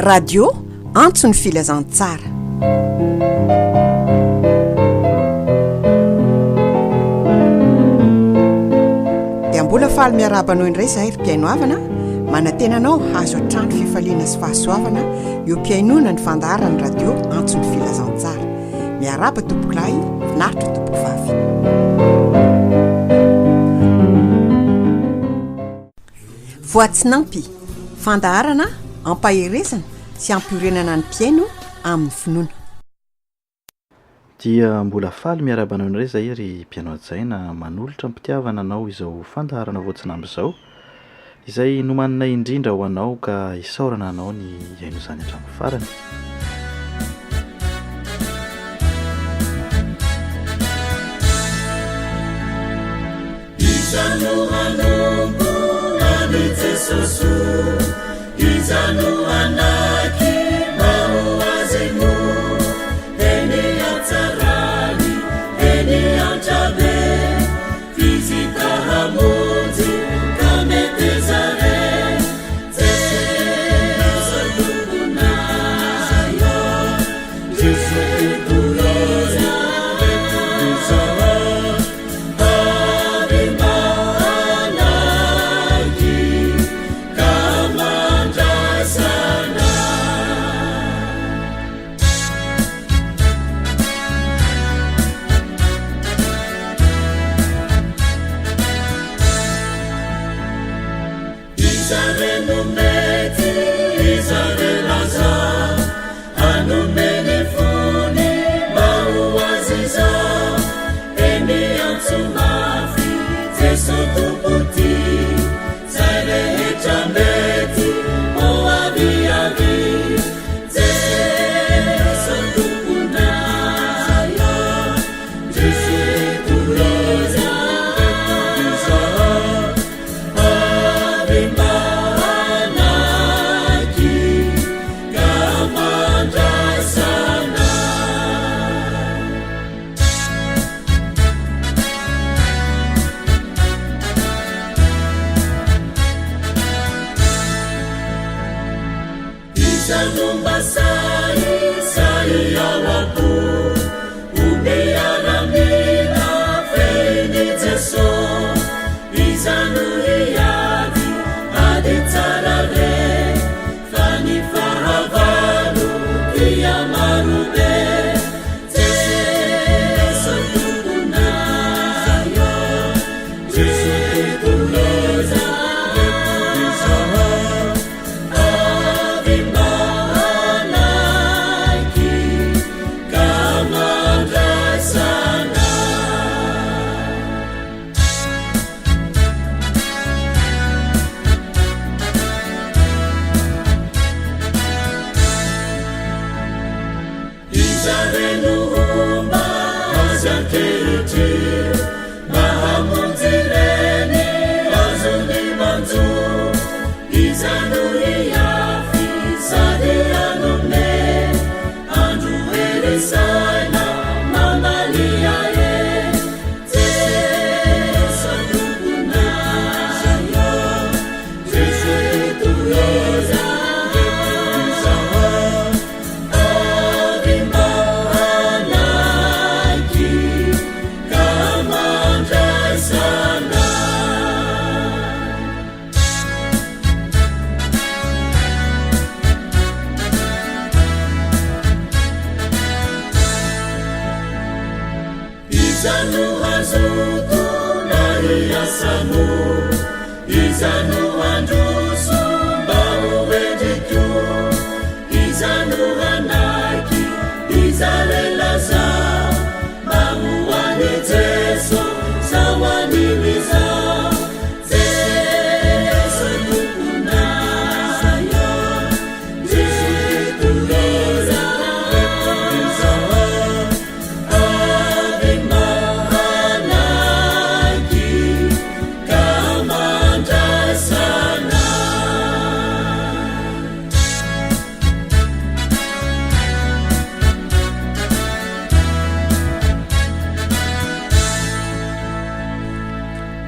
radio Antson'ny Filazantsara. Dia mbola faly miarabanao indray zahay ry mpiainoavana, manatenanao hazo atrano fifaliana sy fahasoavana io mpiainona ny fandaharany radio Antson'ny Filazantsara. Miaraba tompoklahy, finaritra tompovavy. Voantsinapy, fandaharana ampaherezana sy ampiorenana ny mpiaino amin'ny finoana. Dia mbola faly miarabanao indray zay ry mpiaino ajaina, manolotra mpitiavana anao izao fandaharana voantsinapy izao, izay nomaninay indrindra ho anao ka isaorana anao ny iaino izany hatramin'ny farany. Izano anombo ani Jesusu, izano anaki maoazenu, eni atsarani, eni antabe, fizika hamuzi, kametezare, Jesu tukunayo, Jesu tukuloza,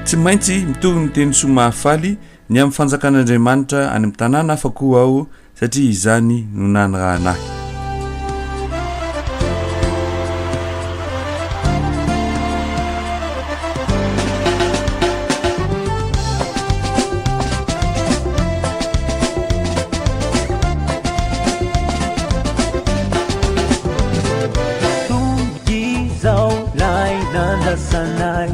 tsy maintsy mitovy ny teny soa mahafaly ny amin'ny fanjakan'Andriamanitra any amin'ny tanàna afako ao satria izany no nanirahanahy. Sanai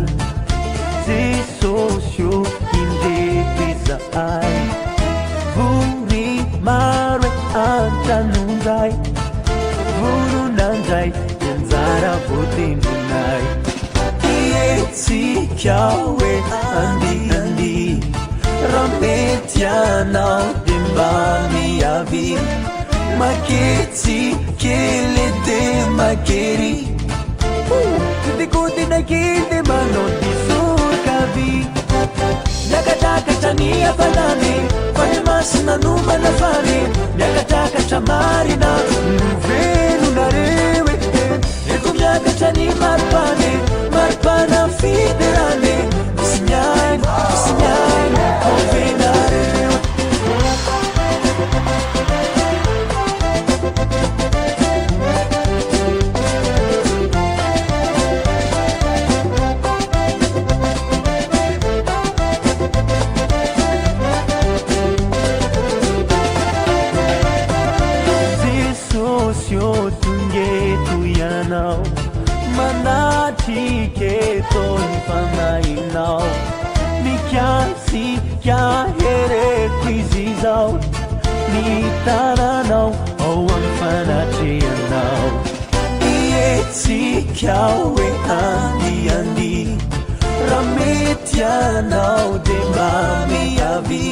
Jesosio indepesa ai Vuri mare antanundai Vuru nandai Yanzara potendunai Ietsi kiawe andi Rametiana dembami avi Maketsi kele de makeri Kudina kinde manoti surkavi Yakataka chania fanane Fanyamasina numa na fane Yakataka chamarina Nuvenu na rewe Ekumyaka chani marpane Marpana fiderane Usinyani, usinyani Ovena rewe Manati ke ton panainau Ni kya si kya here quizizau Ni taranau Owan fanati anau Ietsi kya we andi Rametianau de mami avi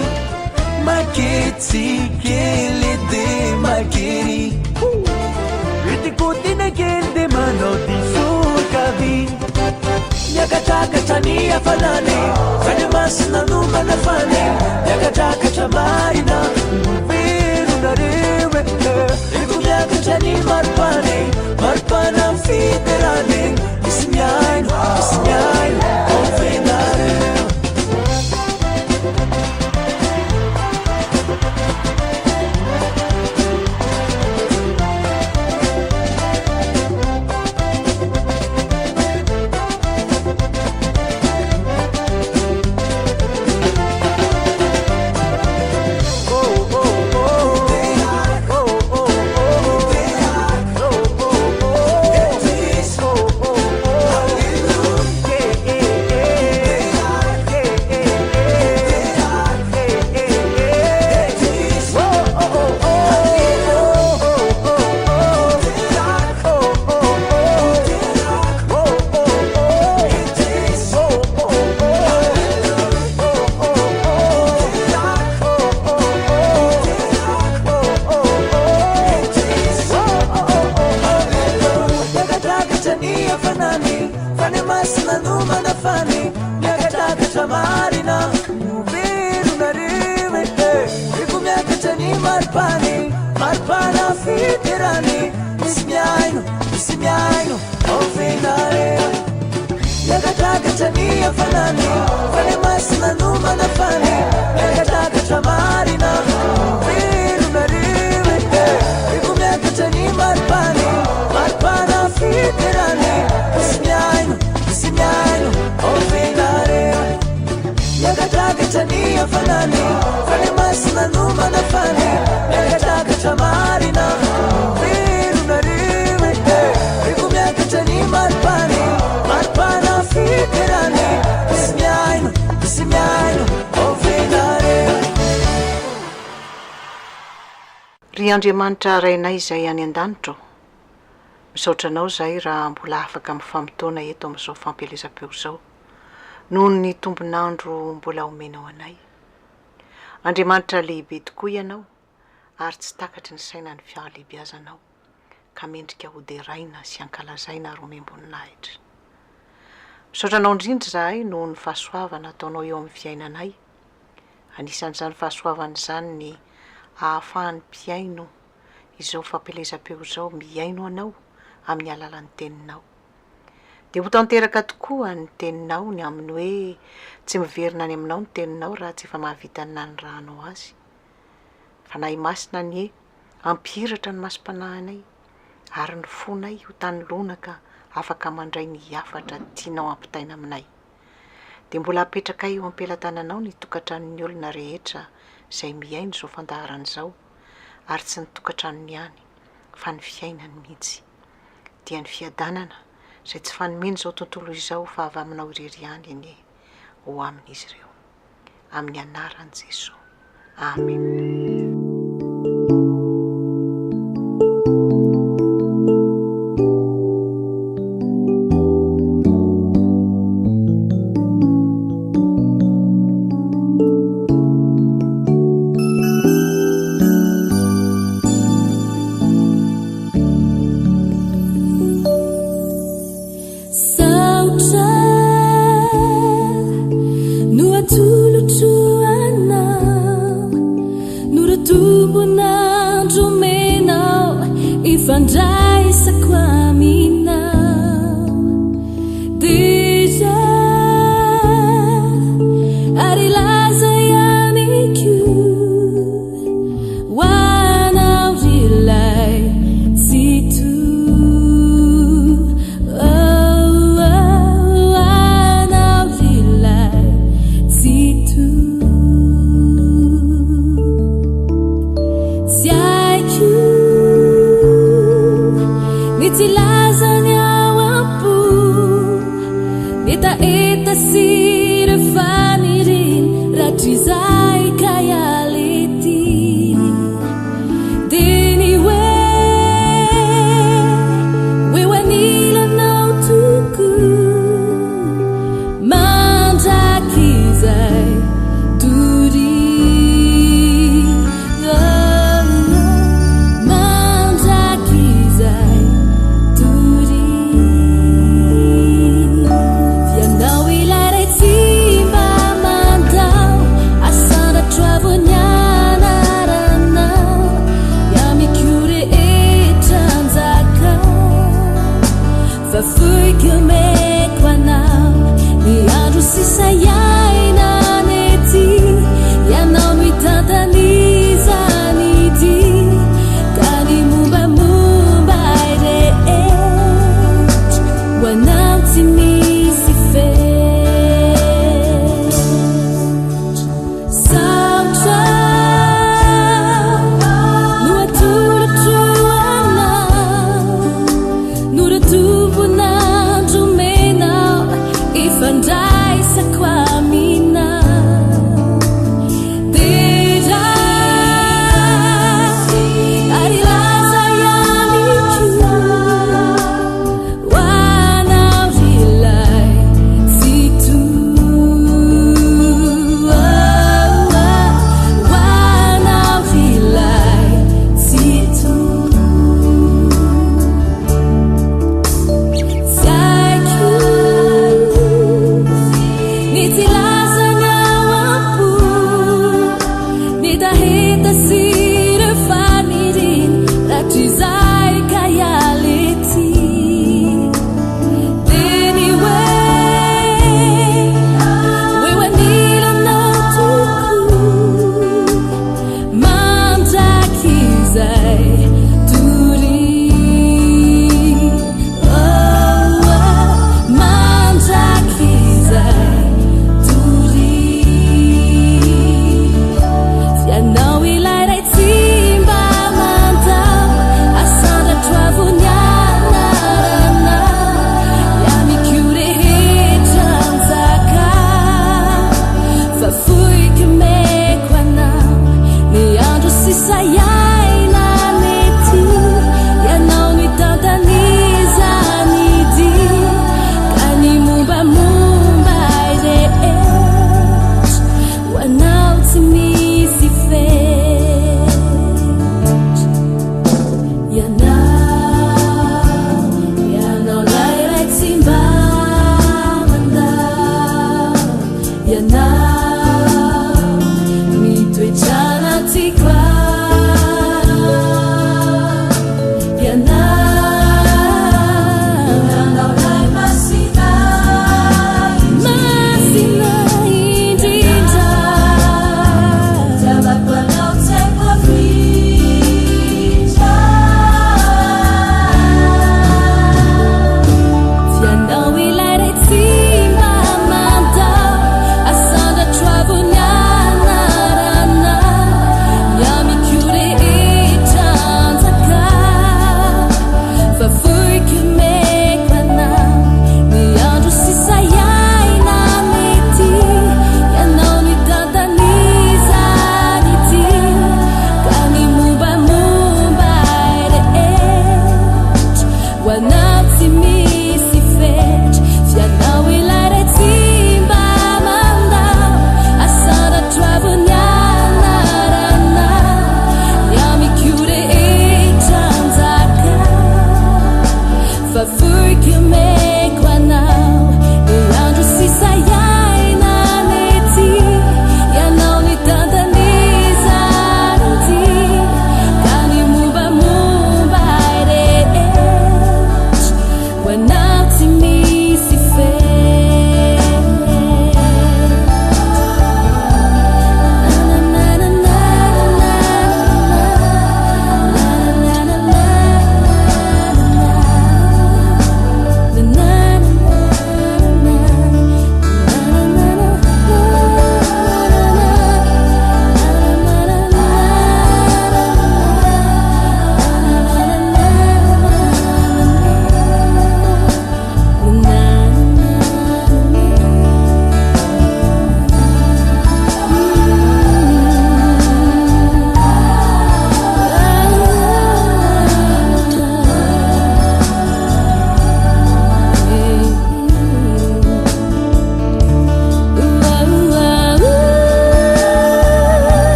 Maketsi kele de makeri Kutina kende manoti surkavi Yakataka chania fanane Fanyamasina numa na fane Yakataka chamarina Muvinu na rewe Ekumyaka chani marpane Marpana fiderane Isimyainu, isimyainu Ovenare Ry Andriamanitra rainay izay any an-danitra misaotranao zay raha mbola afaka mifamitoana eto amin'izao fampielezam-peo zao noho ny tombonandro mbola omenao anay. Andriamanitra lehibe tokoa ianao ary tsy takatry ny saina ny fahalehibiazanao ka mendrika hoderaina sy ankalazaina ary omem-boninahitra. Misaotranao indrindra zahay noho ny fahasoavana ataonao eo amin'ny fiainanay. Anisan'izany fahasoavana izany ny ahafahan'ny mpiaino izao fampielezam-peo izao miaino anao amin'ny alalan'ny teninao. dia ho tanteraka tokoa ny teninao ny aminy hoe tsy miverina any aminao ny teninao raha tsy efa mahavitana ny rahanao azy fa nahy masina ny e ampiratra ny masom-panahinay ary ny fonay ho tany lonaka afaka mandray ny afatra tianao ampitaina aminay dia mbola apetraka eo ampelatananao ny tokantranon'ny olona rehetra izay miaino izao fandaharana izao ary tsy ny tokantranony ihany fa ny fiainany mihitsy dia ny fiadanana izay tsy fanomeny izao tontolo izao fa avy aminao irery ihany eny ho amin'izy ireo amin'ny anaran'i Jesosy. Amen.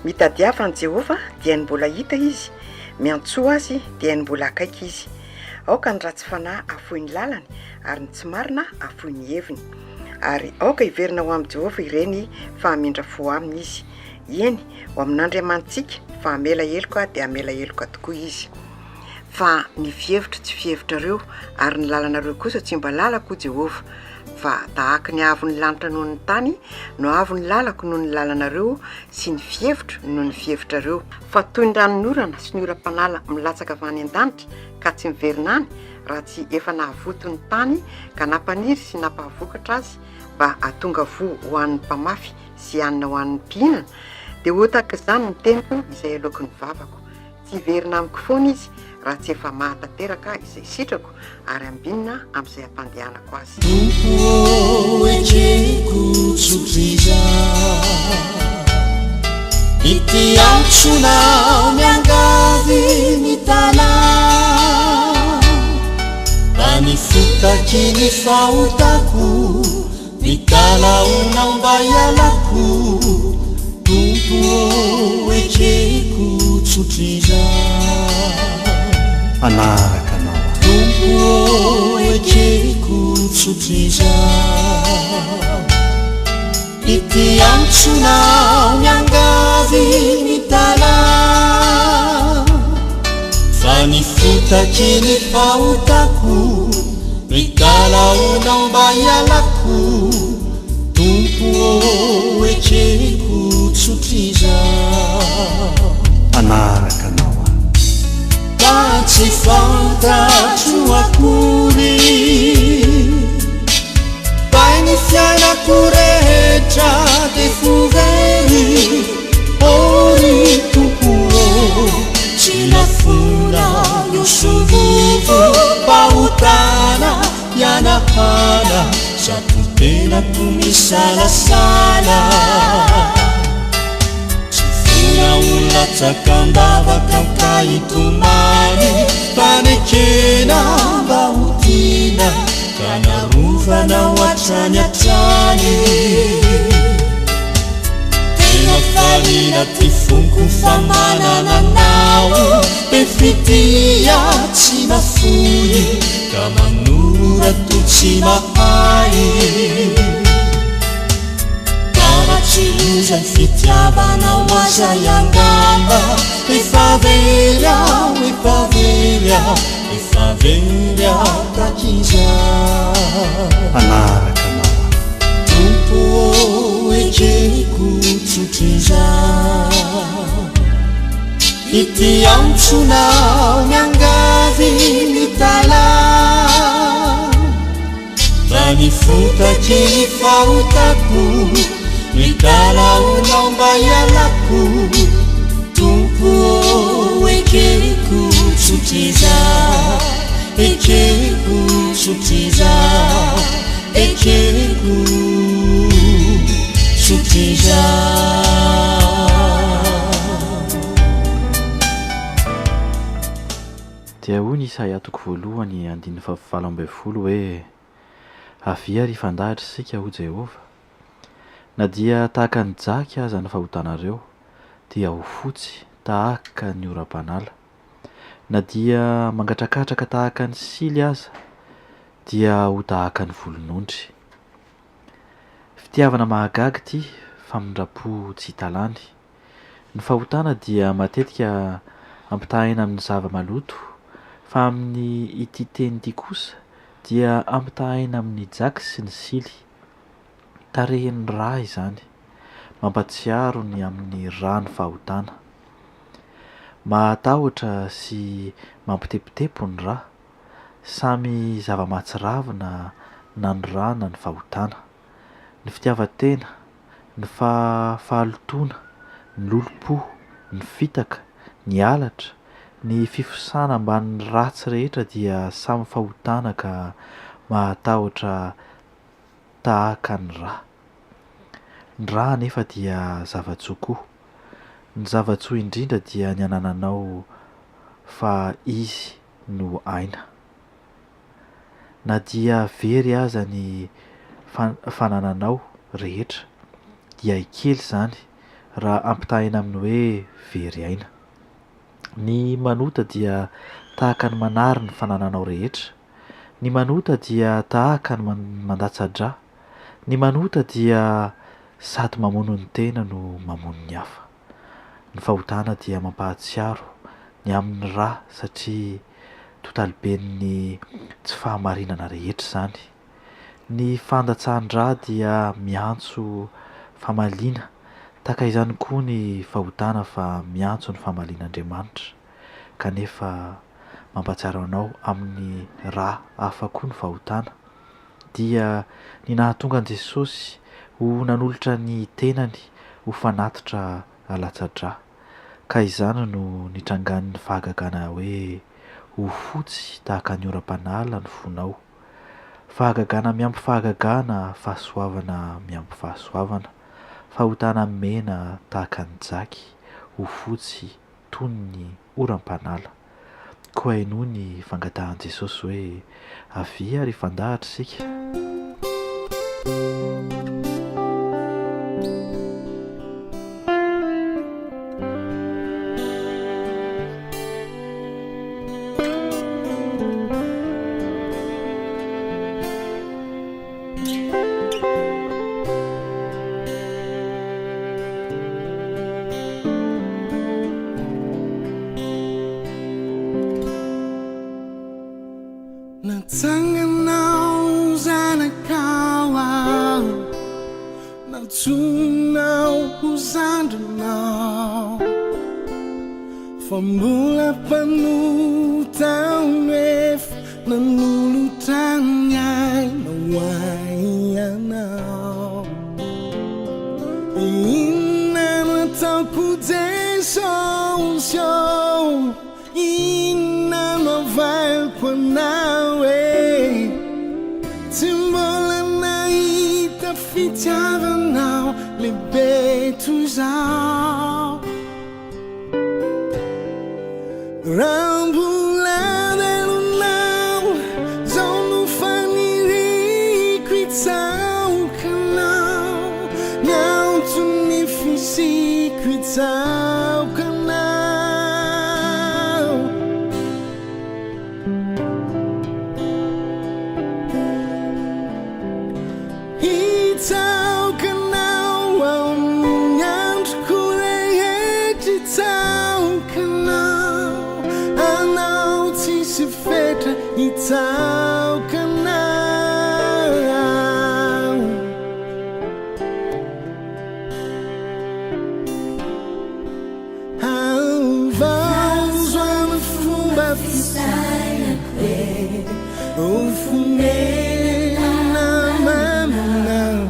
mitadiava ny Jehova dia ny mbola hita izy, miantsoa azy dia ny mbola akaiky izy. Aoka ny ratsy fanahy afohy ny lalany ary ny tsy marina afohy ny heviny. Ary aoka hiverina ho amin'ny Jehova ireny fa hamindra fo aminy izy. Eny ho amin'Andriamanitsika fa hamela heloka dia hamela heloka tokoa izy. Fa ny fihevitra tsy fihevitrareo ary ny lalanareo kosa tsy mba lalako Jehova. Fa tahaka ny avo ny lanitra noho ny tany no avo ny lalako noho ny lalanareo sy ny fihevitra noho ny fihevitrareo. Fa toy ny ranonorana sy ny oram-panala milatsaka avy any an-danitra ka tsy miverina any raha tsy efa nahavoto ny tany ka nampaniry sy nampahvokatra azy mba atonga vo ho an'ny mpamafy sy anina ho an'ny mpihinana, dia ohatra izany ny teniko izay aloky ny vavako. Tsy hiverina amiko foana izy raha tsy efa mahatateraka izay sitrako ary ambinina amin'izay ampandehanako azy. Tompo ekeko tsotriza ity antsonao miangavy ny tana any fotaky ny fahotako mitalaonao mba ialako. Tompo ekeko tsotriza anaraka anao Tompo ekeko tsotriza ity antsonao miangavy ny tana fa ny fotaky ny fahotako mitalaonao mba ialako. Tompo ekeko tsotriza anaraka anao fa tsy fantatro akory bainy fiainako rehetra de fovery ory tompo tsy lafona io sovovo pahotana ianahana zato tenako misalasala ulatsaka ndavaka mkaitomany fanekena mba hotina ka narovana hoatrany atrany. Tena falina ty fonko fa manana nao be fitia tsy mafoy ka manora to tsy mahay. Iluzan fitiavanao aza iangamba efa velya takiza anaraka anao Tompo ekeko tsotriza ity antsonao miangavy ny tala fa ny fotaky ny fahotako mitalaonao mba ialako. Tompo ekeko tsotriza ekeko tsotriza ekeko tsotriza. dia hoy ny Isaia toko voalohany 7:20 hoe avia ry fandahatra sika ho Jehova, na dia tahaka ny jaky aza ny fahotanareo dia ho fotsy tahaka ny oram-panala, na dia mangatrakatraka tahaka ny sily aza dia ho tahaka ny volon'ondry. Fitiavana mahagaga ity famindrapo tsy hitalany. Ny fahotana dia matetika ampitahina amin'ny zava-maloto, fa amin'ny ity teny ity kosa dia ampitahina amin'ny jaky sy ny sily. Tarehin'ny ra izany, mampatsiaro ny amin'ny rano fahotana. Mahatahotra sy mampitepitepo ny ra, samy zava-mahatsiravina na ny ra na ny fahotana. Ny fitiavan-tena, ny fahalotona, ny lolo-po, ny fitaka, ny alatra, ny fifosana ambanin'ny ratsy rehetra dia samy fahotana ka mahatahotra tahaka ny ra. Ny ra nefa dia zava-tsoa koa. Ny zava-tsoa indrindra dia ny anananao fa izy no aina. Na dia very aza ny fanananao rehetra dia kely zany raha ampitahina amin'ny hoe very aina. Ny manota dia tahaka ny manary ny fanananao rehetra. Ny manota dia tahaka ny mandatsa-dra. Ny manota dia sady mamono ny tena no mamono ny hafa. Ny fahotana dia mampahatsiaro ny amin'ny ra satria totaliben'ny tsy fahamarinana rehetra izany. Ny fandatsahan-dra dia miantso famaliana, tahaka izany koa ny fahotana fa miantso ny famalian'Andriamanitra. Kanefa mampatsiaro anao amin'ny ra hafa koa ny fahotana dia ny nahatonga an'i Jesosy ho nanolotra ny tenany ho fanatitra halatsa-dra. Ka izany no nitrangan'ny fahagagana hoe ho fotsy tahaka ny oram-panala ny fonao. Fahagagana miampy fahagagana, fahasoavana miampy fahasoavana, fahotana mena tahaka ny jaky, ho fotsy toy ny oram-panala. Koa haino ny fangatahan'i Jesosy hoe avia ary fandahatra isika. Natsanganao zanakao aho, natsoninao ho zandrinao, fa mbola mpanota nefa nanolotra ny aina ianao. Inona no ataoko Jesosy, inona no avaiko anao e, tsy mbola nahita fitiavanao lehibe toy izao. Raha mbola velonao zao no faniriko itsaokanao, ny Antson'ny fisiko itsaokanao. Itsaokanao amin'ny androko rehetra, itsaokanao anao tsisy fetra, itsaokanao. Vaozo amin'ny fomba fisainako e, ofonena maminao,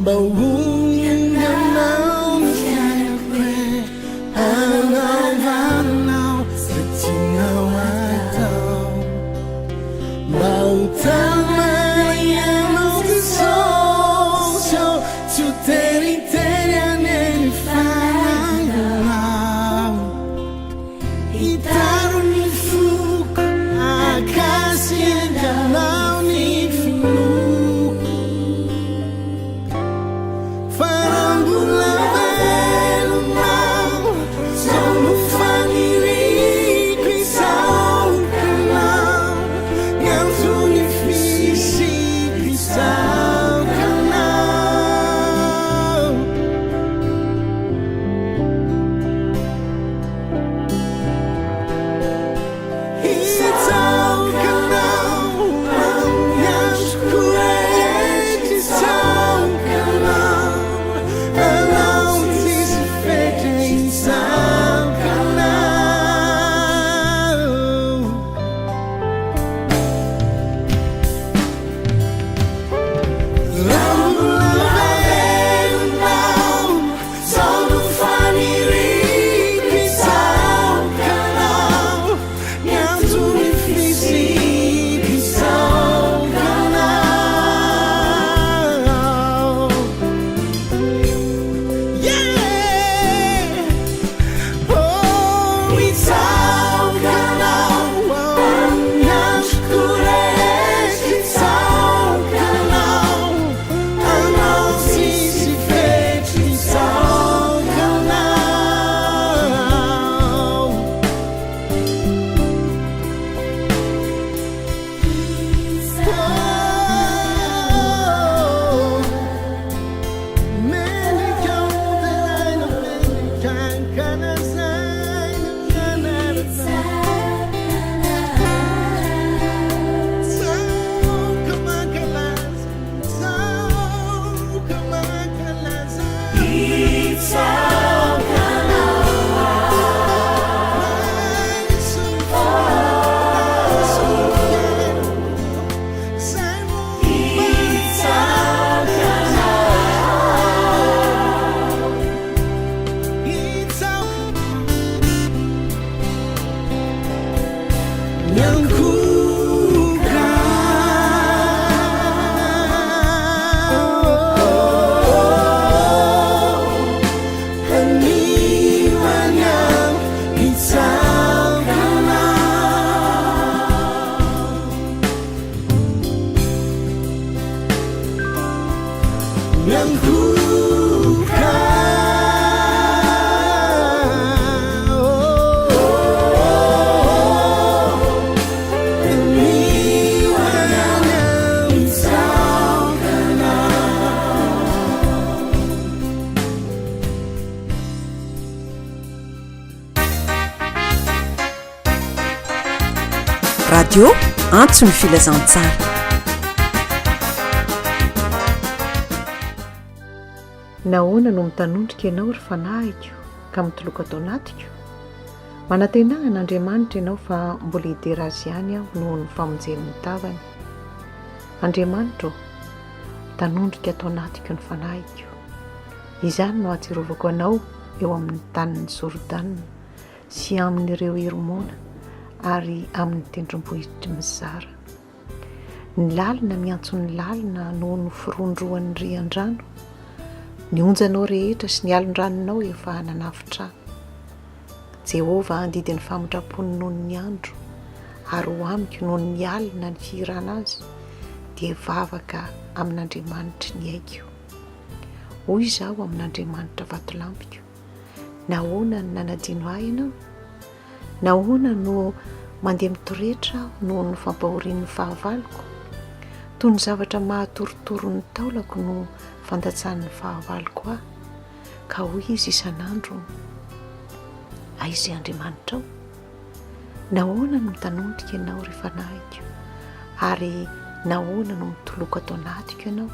mba honenanao ny fiainako e, anaovanao ze tianao atao, mba ho tamaianao Jesosy, tsy ho teritery any fanahinao, hitaro ny foko akasiakanao ny finoko, fa raha mbola velonao zao no faniriko itsaokanao, ny Antson'ny fisiko itsaokanao. radio Antson'ny Filazantsara. Nahoana no mitanondrika ianao ry fanahiko ka mitoloka atao anatiko? Manantenan'Andriamanitra ianao fa mbola hidera azy ihany aho noho ny famonjen'ny tavany. Andriamanitra, tanondrika atao anatiko ny fanahiko. Izany no atsirovako anao eo amin'ny tanin'ny Jordana sy amin'ireo iromona ary amin'ny tendrombohitra mizara. Ny lalina miantso ny lalina noho ny firondroan'ny rian-drano. Ny onjanao rehetra sy ny alin-dranonao efa nanafitra. Jehova andidy ny famindrapony noho ny andro ary ho amiko noho ny alina ny firana azy dia vavaka amin'Andriamanitra ny aiko. Hoy izaho amin'Andriamanitra vatolampiko. Nahoana ny nanadino ahy ianao? Nahoana no mandeha mitoretra noho ny fampahorian'ny fahavaloko? Toy ny zavatra mahatorotoro ny taolako no fandatsan'ny fahavaloko ahy. Ka hoy izy isan'andro, aiza Andriamanitra ao? Nahoana no mitanondrika ianao ry fanahiko ary nahoana no mitoloka atao anatiko ianao?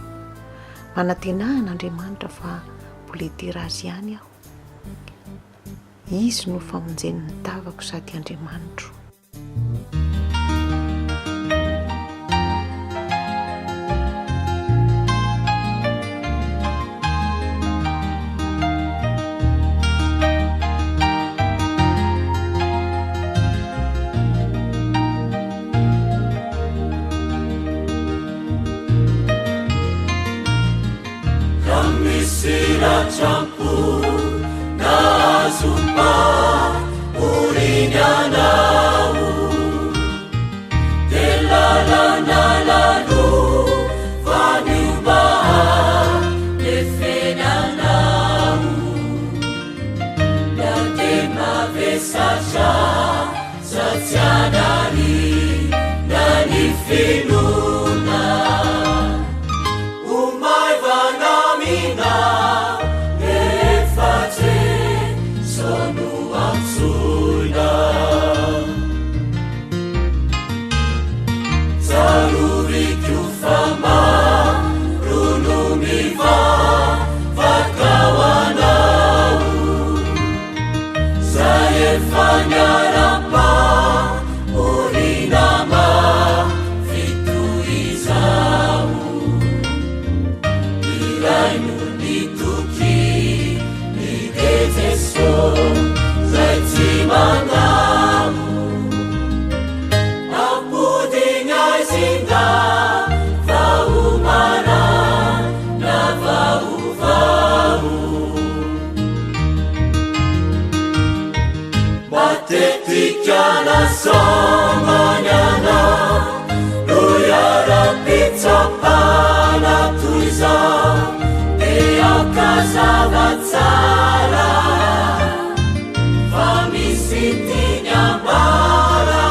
Manantenan'Andriamanitra fa mbola hidera azy ihany aho. Izy no famonjen'ny tavako sady Andriamanitra. Campo na zumba urinyanau della la lu vaniuba ne fenanau la tema vesaja sazianari nani finuna umai vanamina Samanyana Doyara pizza pana tuiza Dea Filazantsara Famisiti nyambara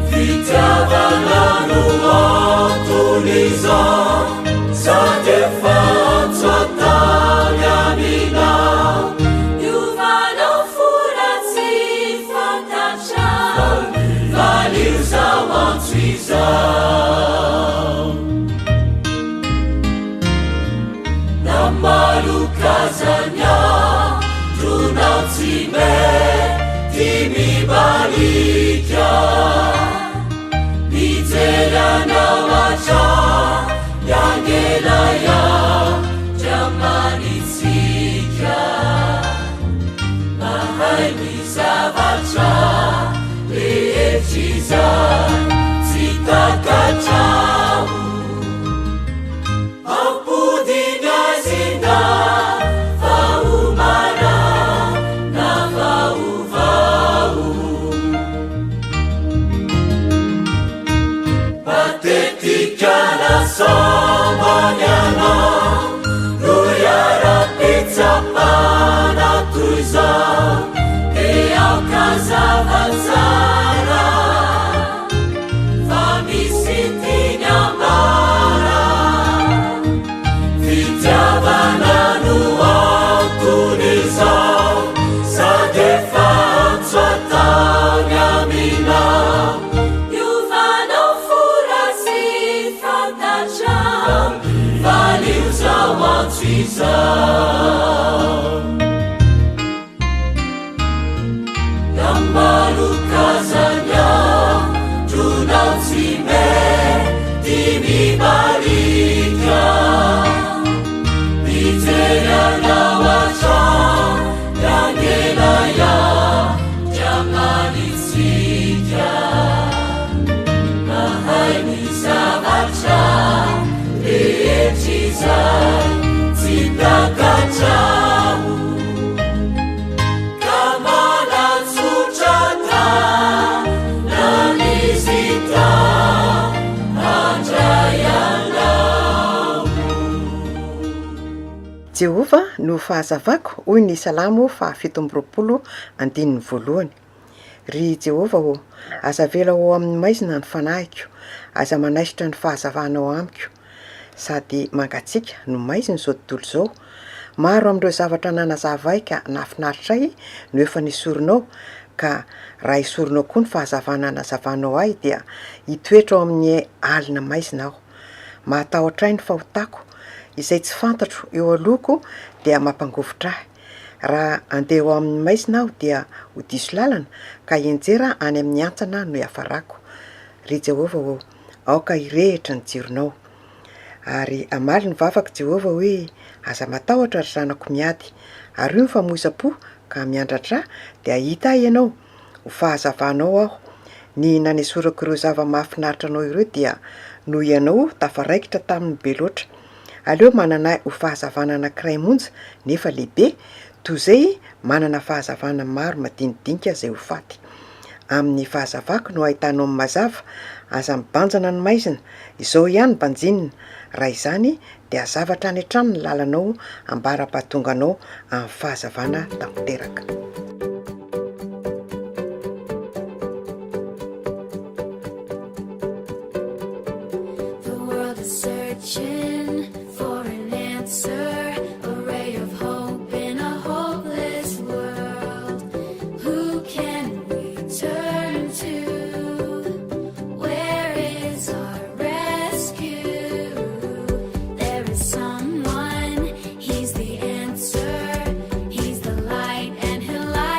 Fitiavana nuatuliza Sadefanza tagliamina malukazanya tunatsime timibalika nijelanawacha yangelaya jamanitsika mahaimizavacha lehetriza tsitakatao ampodinyazinda vaumana na vauvao patetikana sambanyana noyarapitsapana tuiza eaukazavatsara famisitinambara vitiavana nuantuniza sadefantsatanyamina iuvanao forasi fantatra valiuzawantsiza yamalukazanya tunatsime timibalika nijelanawacha yangelaya jamanitsika mahaimizavacha lehetrizay tsitakatao kamanatsotrata nanizita andrayanao jehova no fahazavako hoy ny salamo fa 7 andininy voalohany ry jehova o aza vela ao amin'ny maizina ny fanahiko aza manaisitra ny fahazavanao amiko sady mangatsika no maiziny zao tontolo zao maro amin'ireo zavatra nanazavay ka nafinaritra no efa nisoronao ka raha isoronao koa ny fahazavana nazavanao ahy dia hitoetra ao amin'ny alina maizina aho mahatahotra ny fahotako izay tsy fantatro eo alohako dia mampangovotra ahy raha andeha ao amin'ny maizina aho dia ho diso lalana ka enjera any amin'ny antsana no iafarako ry jehova o aoka irehitra ny jironao ary amaly ny vavaka jehova hoe aza matahotra ry zanako miady ary io mifamoiza-po ka miandratra dia hita ianao ho fahazavanao aho ny nanesorako ireo zava-mahafinaritra anao ireo dia no ianao tafaraikitra tamin'ny be loatra aleo manana ho fahazavana anankiray monja nefa lehibe toy izay manana fahazavana maro madinidinika zay ho faty amin'ny fahazavako no ahitanao amin'ny mazava aza mibanjana ny maizina izao ihany banjinina raha izany dia zavatra any an-trano ny lalanao ambara-pahatonganao amin'ny fahazavana tanteraka Someone, he's the answer, he's the light and he'll light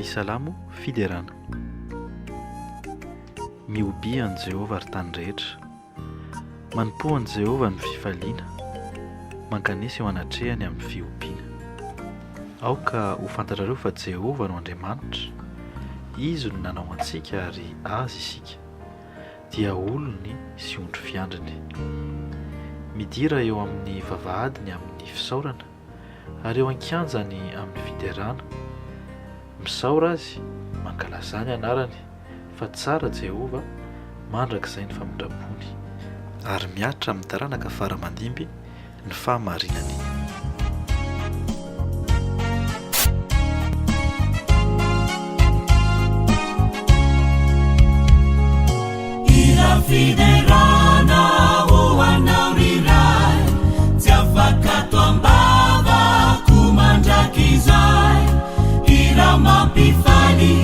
ny salamo fiderana. Miobi an' Jehova ary tany rehetra, manompo an' Jehova ny fifaliana, mankanesy eo anatrehany amin'ny fiobiana. Aoka ho fantatrareo fa Jehova no Andriamanitra, izy no nanao antsika ary azy isika, dia olony sy ondry fiandriny. Midira eo amin'ny vavahadiny amin'ny fisaorana, ary eo ankianjany amin'ny fiderana. Misaora azy, mankalazany anarany, fa tsara Jehova mandrakizay ny famindrapony, ary miatra amin'ny taranaka faramandimby ny fahamarinany. Fiderana ho anao riray, tsy afaka toam-bavako mandrakizay. Ira mampifaly,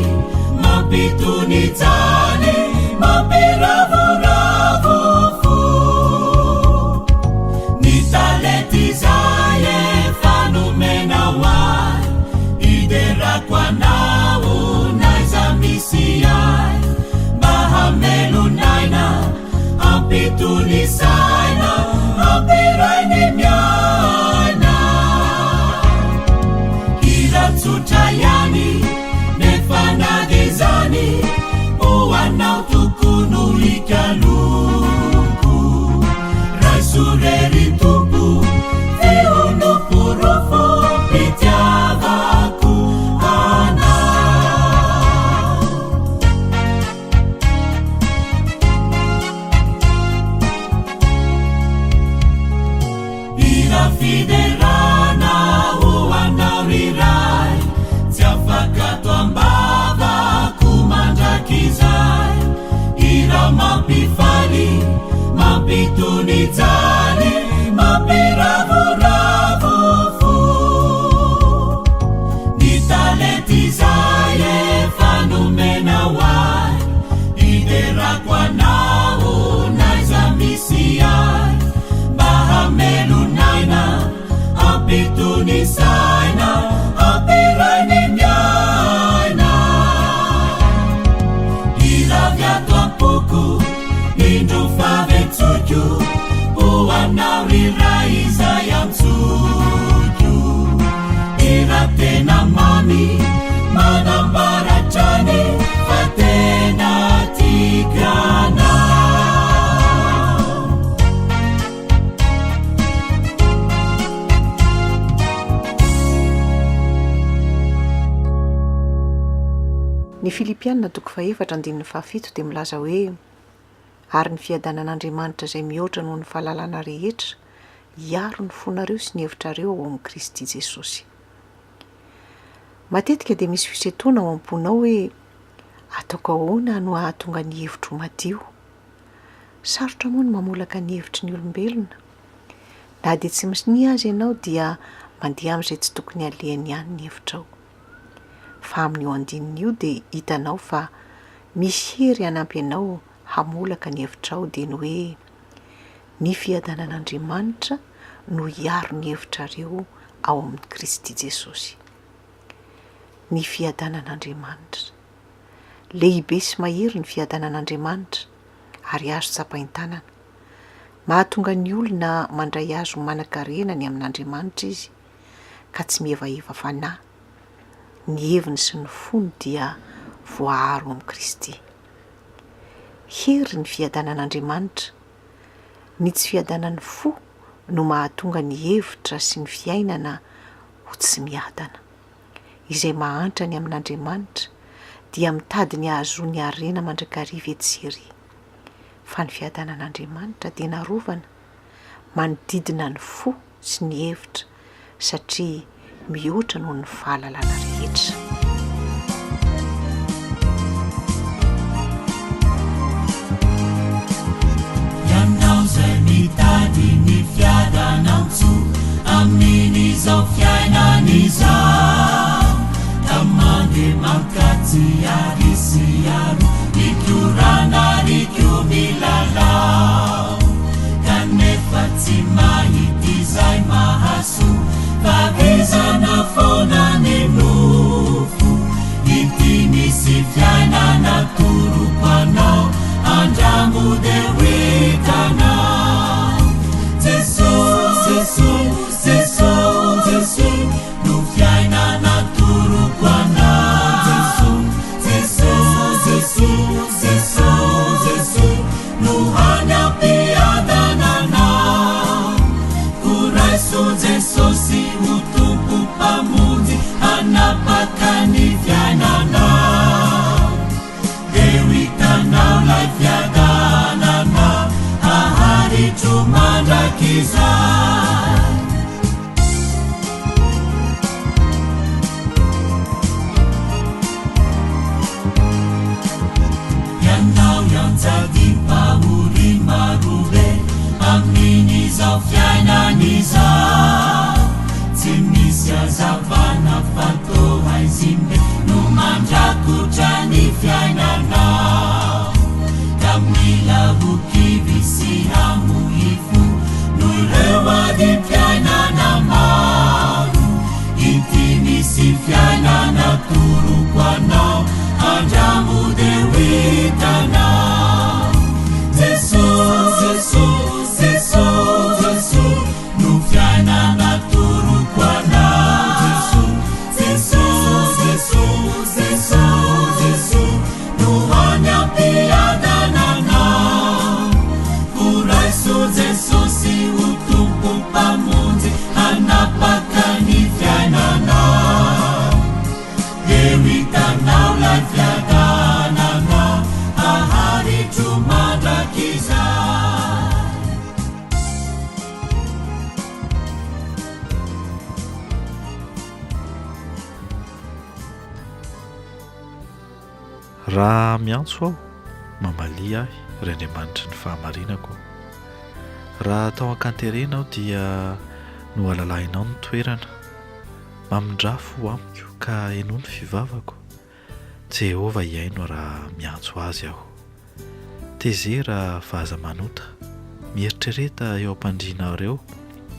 mampitony jany, mampiravoravo fo. Ny talety izay efa nomena hoay, iderako anao naiza misy ay. Mahamelonaina, ampitony saina, ampirainy miaina. Hiratsotra ihany nefa nadezany, ho anao tokony hikaloko. Raisorery tompo, fionomporofo pitiavako anao. Fiderana ho anao riray, tsy afaka toam-bavako mandrakizay. Ira mampifaly, mampitony jany, mampiravoravo fo. Ny talety izay efa nomena hoay, iderako anao naiza misy ay. Mahamelonaina, ampitony saina, ampirainy miaina. Iravy ato ampoko, indro faventsoko, ho anao riray izay antsoko. Ira tena mamy, manambaratrany, fa tena tikanao. Ny Filipianina toko faefatra andininy fahafito dia milaza hoe ary ny fiadanan'Andriamanitra izay mihoatra noho ny fahalalana rehetra hiaro ny fonareo sy ny hevitrareo ao amin'ny Kristy Jesosy. Matetika dia misy fisetoana ao am-ponao hoe ataoko ahoana no ahatonga ny hevitro madio. Sarotra moa ny mamolaka ny hevitry ny olombelona. Na dia tsy misy azy ianao dia mandeha amin'izay tsy tokony alehany ihany ny hevitrao. Fa amin'io andininy io dia hitanao fa misy hery hanampy ianao hamolaka ny hevitrao dia ny hoe ny fiadanan'Andriamanitra no hiaro ny hevitrareo ao amin'ny Kristy Jesosy. Ny fiadanan'Andriamanitra. Lehibe sy mahery ny fiadanan'Andriamanitra ary azo tsapain-tanana. Mahatonga ny olona mandray azo manan-karenany amin'Andriamanitra izy ka tsy mihevaeva fanahy. Ny heviny sy ny fony dia voaharo amin'ny Kristy. Hery ny fiadanan'Andriamanitra. Ny tsy fiadanan'ny fo no mahatonga ny hevitra sy ny fiainana ho tsy miadana. Izay mahantra ny amin'Andriamanitra dia mitady ny ahazoa ny harena mandrakariva etsery. Fa ny fiadanan'Andriamanitra dia narovana, manodidina ny fo sy ny hevitra satria mihoatra noho ny fahalalana rehetra. Ianao izay mitady ny fiadanantso amin'izao fiainan'izao, da mandeha mankatsy ary sy aro, ikorana riko milalao, kanefa tsy mahita izay mahasoa. Fabizana fona ni nufo, Kuraiso Jesosy ho tompo mpamonjy hanapaka ny fiainana eo hitanao lay fiadanana haharitro mandrakizay ianao ianjady mpahory marobe amin'izao fiainan'izao tsy misy azavana fatao haizimbe no mandrakotra ny fiainanao ka mila bokivy sy hamohifo no ireo ady-piainana maro ity misy fiainana toroko anao andramode hitanao Jesus, Jesus, Jesus, Jesus, no fiainana toroko anao Jesus, Jesus, Jesus, Jesus, no any ampiadananao Kuraiso Jesosy ho tompo mpamonjy hanapaka ny fiainanao eo hitanao lay fiadanana haharitro mandrakizay raha miantso aho mamalia ahy ry Andriamanitra ny fahamarinako raha tao an-kanterena aho dia no alalahinao ny toerana mamindrafo amiko ka eno ny fivavako Jehova iaino raha miantso azy aho tezera vaza manota mieritrereta eo am-pandrianareo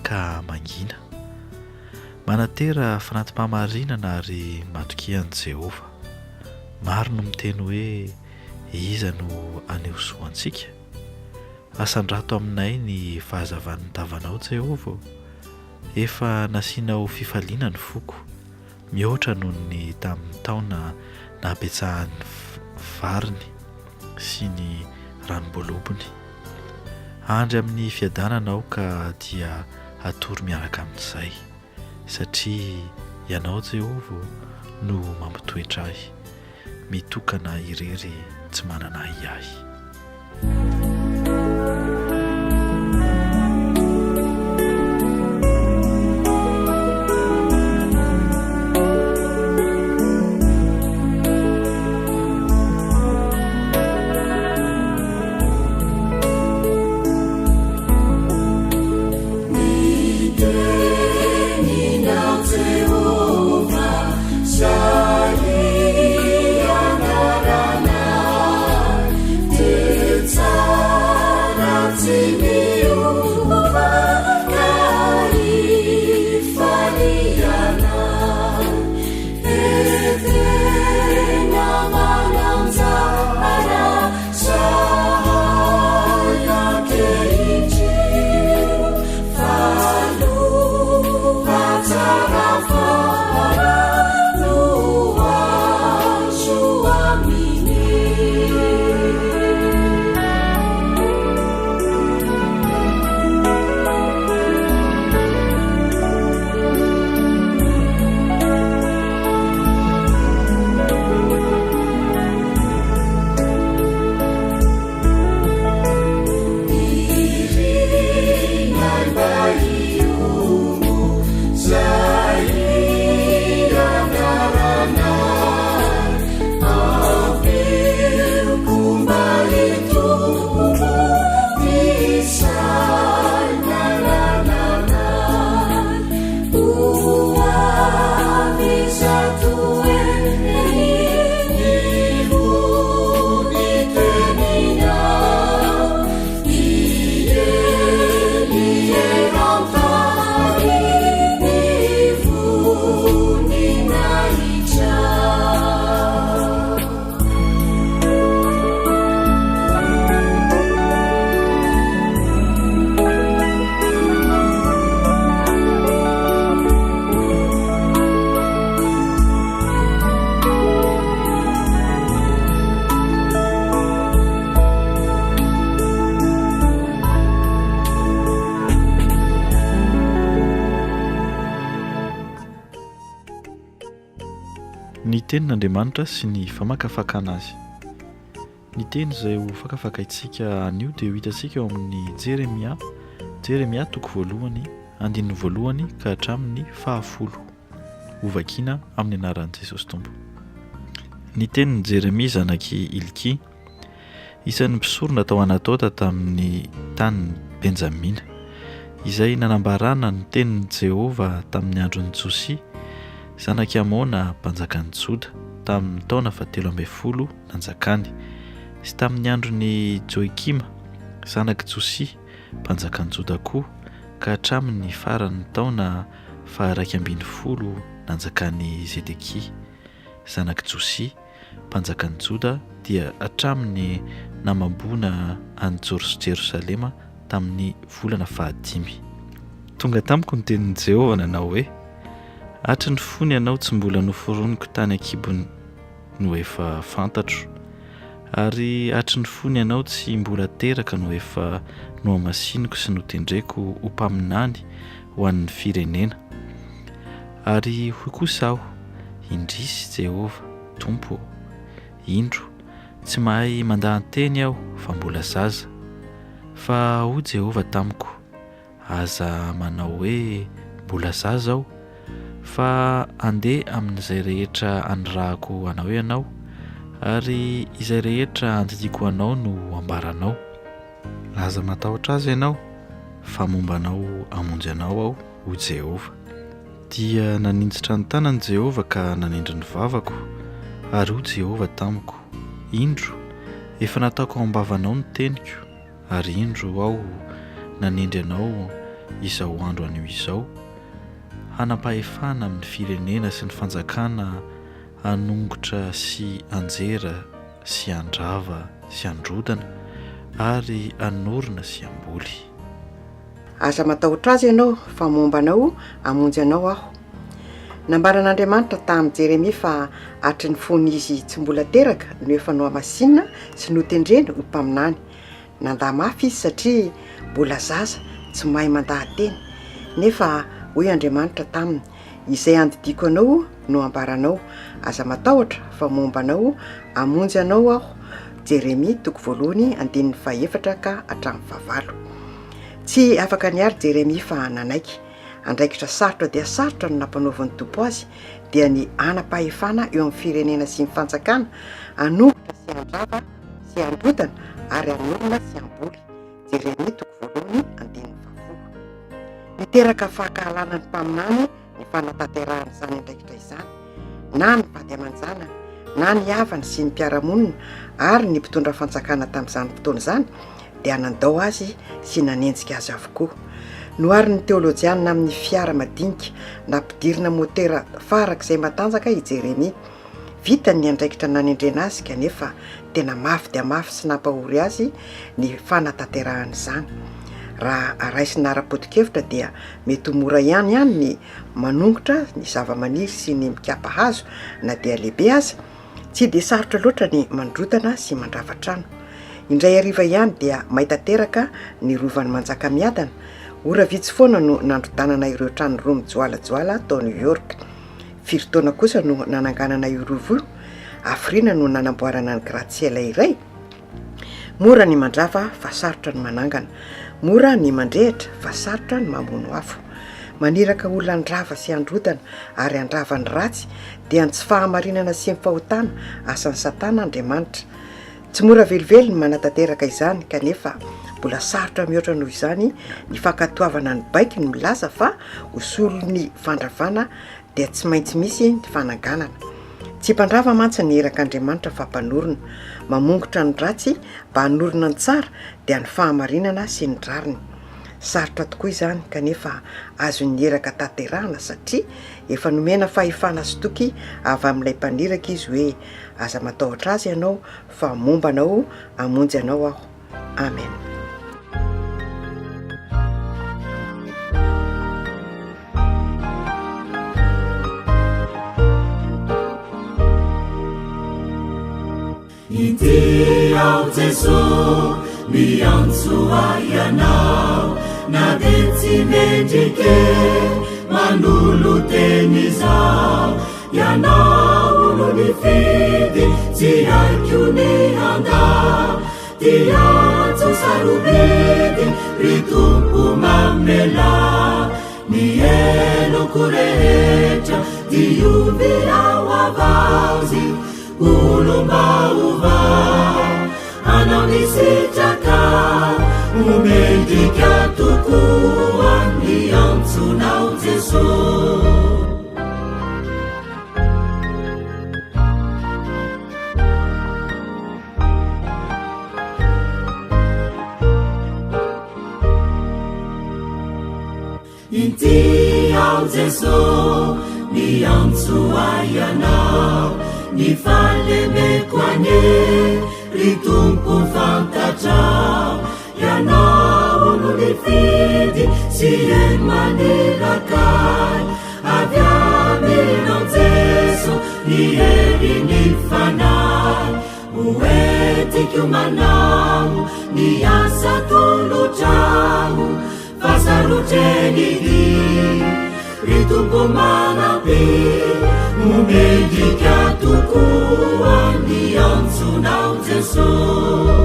ka mangina manatera fanantim-pahamarinana ary matokian'i Jehova maro no miteny hoe iza no anehosoantsika asandrato aminay ny fahazavan'ny tavanao Jehova efa nasianao fifaliana ny foko mihoatra noho ny tamin'ny taona napetsahan'ny variny sy ny ranombolobony andry amin'ny fiadananao ka dia atory miaraka amin'izay satria ianao Jehova no mampitoetra ahy mitokana irery tsy manana ahy Shari anarana ny tenin'Andriamanitra sy ny famakafakana azy. Ny teny izay ho fakafakaitsika anio dia ho hitantsika eo amin'ny Jeremia toko voalohany andininy voalohany ka hatramin'ny 10 hovakiana amin'ny anaran'i Jesosy Tompo. Ny tenin'i Jeremia zanaky Ilki, isan'ny mpisorona tao Anatota tamin'ny tanin'ny Benjamina, izay nanambarana ny tenin'i Jehova tamin'ny andron'ny Josia zanaky Amona mpanjakan'i Joda tamin'ny taona 17 nanjakany, sy tamin'ny andron'ny Joakima zanaky Josia mpanjakan'i Joda koa ka hatramin'ny faran'ny taona 12 nanjakan'i Zedekia zanaky Josia mpanjakan'i Joda dia hatramin'ny namambona any Jerosalema tamin'ny volana 15. Tonga tamiko ny tenin'i Jehova nanao hoe: hatry ny fony ianao tsy mbola noforoniko tany akibony no efa fantatro, ary hatry ny fony ianao tsy mbola teraka no efa nohamasiniko sy notendreko ho mpaminany ho an'ny firenena. Ary hoy kosa aho: indrisy Jehova, Tompo, indro tsy mahay mandahan-teny aho fa mbola zaza. Fa ho Jehova tamiko: aza manao hoe mbola zaza aho, fa andeha amin'izay rehetra anirahako anao ianao, ary izay rehetra andidiko anao no ambaranao. Aza matahotra azy ianao, fa momba anao amonjy anao aho, ho Jehova. Dia naninjitra ny tanan'i Jehova ka nanindry ny vavako, ary ho Jehova tamiko: indro efa nataoko ambavanao ny teniko, ary indro aho nanindry anao izao andro anio izao, hanapahefana amin'ny firenena sy ny fanjakana, hanongotra sy anjera sy andrava sy androdana, ary anorina sy amboly. Aza matahotra azy ianao, fa momba anao amonjy anao aho. Nambaran'Andriamanitra tamin'i Jeremia fa hatry ny fony izy tsy mbola teraka no efa nohamasinina sy notendrena ho mpaminany. Nandà mafy izy satria mbola zaza tsy mahay mandahan-teny. Nefa hoy Andriamanitra taminy: izay andidiko anao no ambaranao, aza matahotra fa momba anao amonjy anao aho. Jeremia toko voalohany andininy 4 ka hatramin'ny 15. Tsy afaka niary Jeremia fa nanaiky. Andraikitra sarotra dia sarotra no nampanaovan'ny Tompo azy, dia ny anapahefana eo amin'ny firenena sy ny fanjakana, anongotra sy andrava sy androdana, ary anorina sy amboly. Jeremia toko voalohany andininy 10. Niteraka fahakalana ny mpaminany ny fanatanterahana izany andraikitra izany, na ny vady aman-janany, na ny havany sy ny mpiaramonina, ary ny mpitondra fanjakana tamin'izany fotoana izany, dia nandao azy sy nanenjika azy avokoa. Noary ny teolojianina amin'ny fiara madinika nampidirina motera farak'izay matanjaka i Jeremia. Vitany ny andraikitra nanendrena azy, kanefa tena mafy dia mafy sy nampahory azy ny fanatanterahana izany. Raha araisina ara-potikevitra dia mety mora ihany ny manongotra ny zava-maniry sy ny mikapa hazo na dia lehibe aza, tsy dia sarotra loatra ny mandrotana sy mandravatrano. Indray hariva ihany dia mahita teraka ny rovan'ny manjaka miadana. Ora vitsy foana no nandrotanana ireo trano roa mijoalajoala tao New York. 4 taona kosa no nananganana io rovo io. Afrina no nanamboarana ny gratte-ciel iray. Mora ny mandrava fa sarotra ny manangana, mora ny mandrehitra fa sarotra ny mamono afo. Maniraka olona andrava sy androdana ary andrava ny ratsy, dia ny tsy fahamarinana sy ny fahotana asan'ny Satana Andriamanitra. Tsy mora velively ny manatanteraka izany, kanefa mbola sarotra mihoatra noho izany ny fankatoavana ny baiky ny milaza fa hosolo ny fandravana dia tsy maintsy misy ny fananganana. Tsy mpandrava mantsy ny erak'Andriamanitra fa mpanorona, mamongotra ny ratsy mba hanorona ny tsara dia ny fahamarinana sy ny rariny. Sarotra tokoa izany, kanefa azo ny eraka tanterahana satria efa nomena fahefana sy toky avy amin'ilay mpaniraka izy hoe: aza matahotra azy ianao, fa momba anao amonjy anao aho. Amen. Ity ao Jesosy miantso ianao, na dia tsy mendrike manolo teny izao, ianao no tsy haiko ny handa tiatso sarobedy ry tompo mamela ny eloko rehetra diovy ao avazy olombaova anao ny sitraka omendrika tokoa ny antsonao Jesosy. Inty ao Jesosy ny antso aianao ny falemeko ane ry tompo fantatrao ianao no ny fidy sy emanerakay avy aminao Jesosy ny hery ny fanay oetiko manao ny asa tolotrao fasarotrenidy ry tompo manabe omendrika tokoa ny antsonao Jesosy.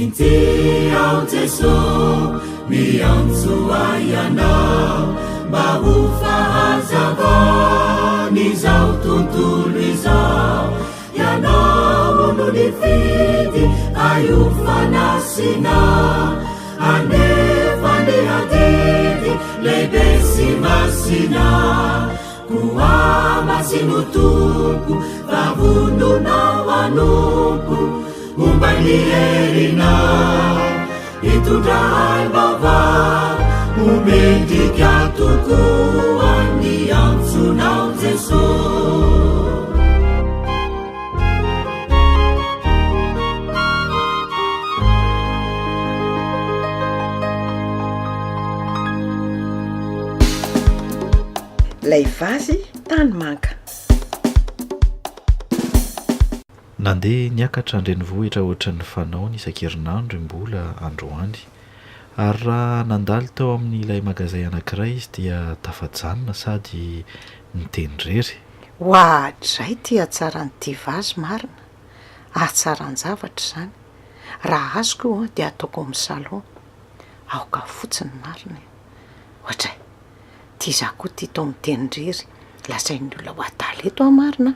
Inty ao Jesosy miantso aianao mba ho fahazavany izao tontolo izao ianao no ny fidy aiofanasina anefa ny adidy lehibe sy masina koa masino tompo vavononao anompo omba ny herinao itondray vaovao omendrika tokoa ny antsonao Jesosy. lay vazy tany manga nandeha niakatra andrenivohitra ohatran'ny fanaony isan-kerinandro mbola androany ary raha nandalo tao amin'ilay magazay anankiray izy dia tafajanona sady nitendrery hoadray ty atsara nyty vazy marina atsarany zavatra zany raha azoko dia ataoko amin'ny salon aoka fotsiny marina ohatray ty za koa ty to mitendrery lasain'ny olona ho ataly eto amarina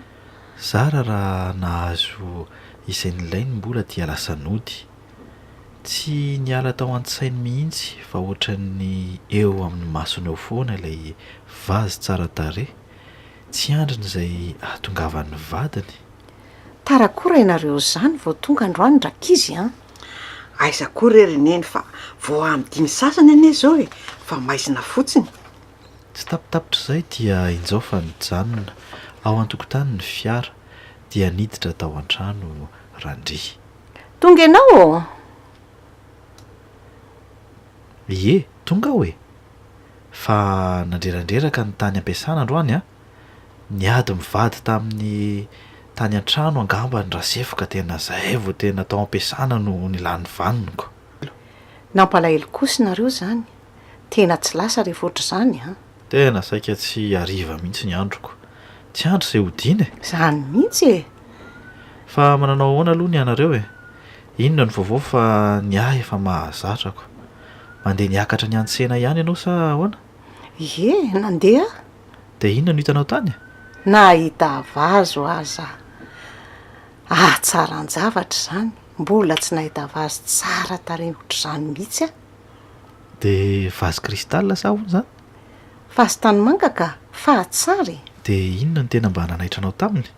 zara raha nahazo isan'ilay ny mbola dia lasa nody tsy niala tao an-tsainy mihitsy fa ohatran'ny eo amin'ny masony eo foana ilay vazy tsara tare tsy andriny izay ahatongavan'ny vadiny tarakory ianareo zany vao tonga androany ndrakizy aiza koa rereneny fa vao am'dimy sasany ane zao fa maizina fotsiny tsy tapitapitra izay dia injao fa nijanona ao an-tokotany ny fiara dia niditra tao an-trano randry tonga ianao ie tonga hoe fa nandrerandreraka ny tany ampiasana androany niady mivady tamin'ny tany an-trano angamba ny rasefoka tena zay vao tena tao ampiasana no nilany vanoniko nampalahelo kosa nareo zany tena tsy lasa rehefa oatra zany tena saika tsy ariva mihitsy ny androko tsy andro izay hodiny zany mihitsy fa mananao ahoana aloha ny anareo inona ny vaovao fa ny ahy efa mahazatrako mandeha niakatra ny antsena ihany ianao sa ahoana ie nandeha dia inona no hitanao tany nahita vazo aza tsara ny zavatra zany mbola tsy nahita vazo tsara tare ohatr' zany mihitsy dia vazy kristal sa hoana zany vazy tany manga ka fahatsary dia inona ny tena mba nanaitranao taminy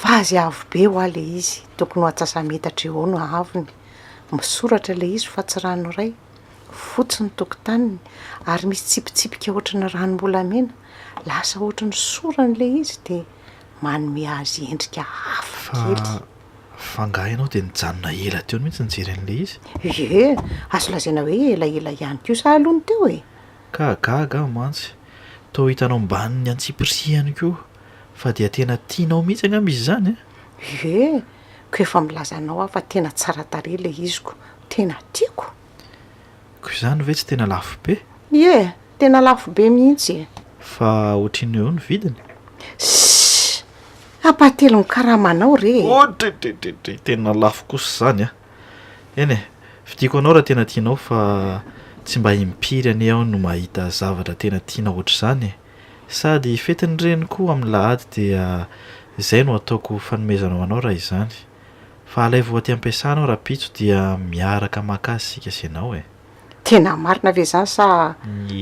vazy avo be ho a le izy tokony ho atsasa-metatra eo no avony misoratra le izy fa tsy rano ray fotsy ny tokotaniny ary misy tsipitsipika ohatry ny ranombolamena lasa ohatry ny sorany le izy dia manome azy endrika hafa kely fa nga ianao dia nijanona ela teo mihitsy nijery an'le izy ie azo lazaina hoe elaela ihany keo sa alohany teo ka gaga mantsy tao hitanao mbaniny antsipirihany koa fa dia tena tianao mihitsy angamba izy zany ie ko efa milazanao aho fa tena tsara tarehy le iziko, tena tiako. Ko izany ve tsy tena lafo be? Ie, tena lafo be mihitsy. Fa ohatriny eo ny vidiny? Apatelo ny karamanao re. Tena lafo kosa zany a. Eny fidiko anao raha tena tianao fa tsy mba impiry ane aho no mahita zavatra tena tiana ohatr'izany. Sady fetiny reny koa amin'ny lahady dia izay no ataoko fanomezana ho anao raha izany. Fa alay voaty ampiasana aho raha pitso dia miaraka maka sika sy ianao e. Tena marina ve zany sa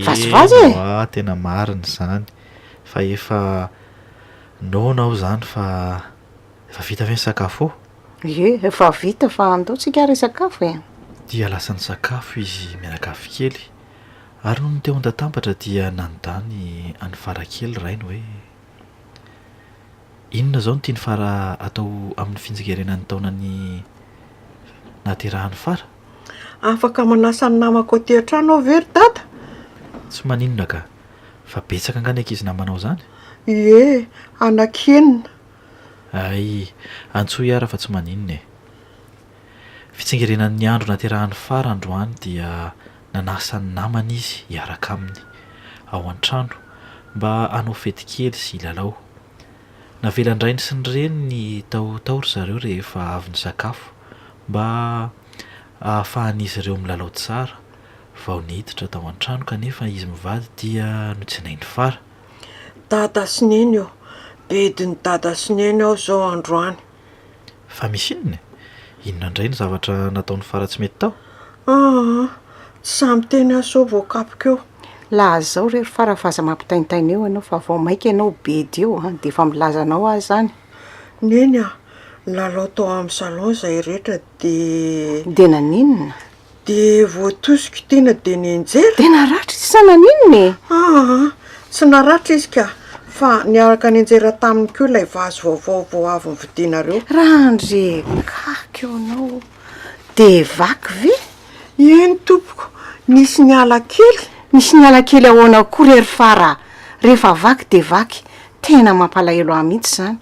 vazivazy e? Tena marina zany. Fa efa nonao zany fa efa vita ve ny sakafo? Ie, efa vita fa andao tsika ry sakafo e. Dia lasa ny sakafo izy mianakafy kely. Ary noho ny teo an-datambatra dia nandany any farakely rainy hoe inona zao no tiany fara atao amin'ny finjikerenan'ny taonany nahaterahan'ny fara? Afaka manasa ny namako aty an-trano ao very dada? Tsy maninona ka, fa betsaka angany ankizy namanao zany? Ie, anakenina. Ay, Antson'ny ara fa tsy maninona e. Fitsingerenan'ny andro naterahan'ny fara androany dia nanasa ny namana izy hiaraka aminy ao an-trano mba hanao fety kely sy lalao. Navelan-drainy sy ny reny ny taotaory zareo rehefa avy ny sakafo mba ahafahan'izy ireo milalao tsara. Vao niditra tao an-trano kanefa izy mivady dia notsenainy fara. Dada sy neny eo, bediny dada sy neny ao zao androany. Fa misy inona? Inona indray ny zavatra nataon'ny fara tsy mety tao? Tsy samy teny aso voakapika eo. Laha zao rery fara faza mampitaintaina eo ianao fa vao maika ianao bedy eo dia efa milazanao azy zany. Neny a, lalao tao amin'ny salon zay rehetra de naninona? De voatosiko tena de nenjera. Tena ratra izy sa naninona e? Tsy naratra izy ka, fa niaraka nenjera taminy koa ilay vazy vaovao avy nividinareo. Raha andrekaka eo anao de vaky ve? Eny tompoko, nisy ny ala kely. Misy ny ala kely ahoana koa rery fara. Rehefa vaky de vaky, tena mampalahelo ahy mihitsy zany.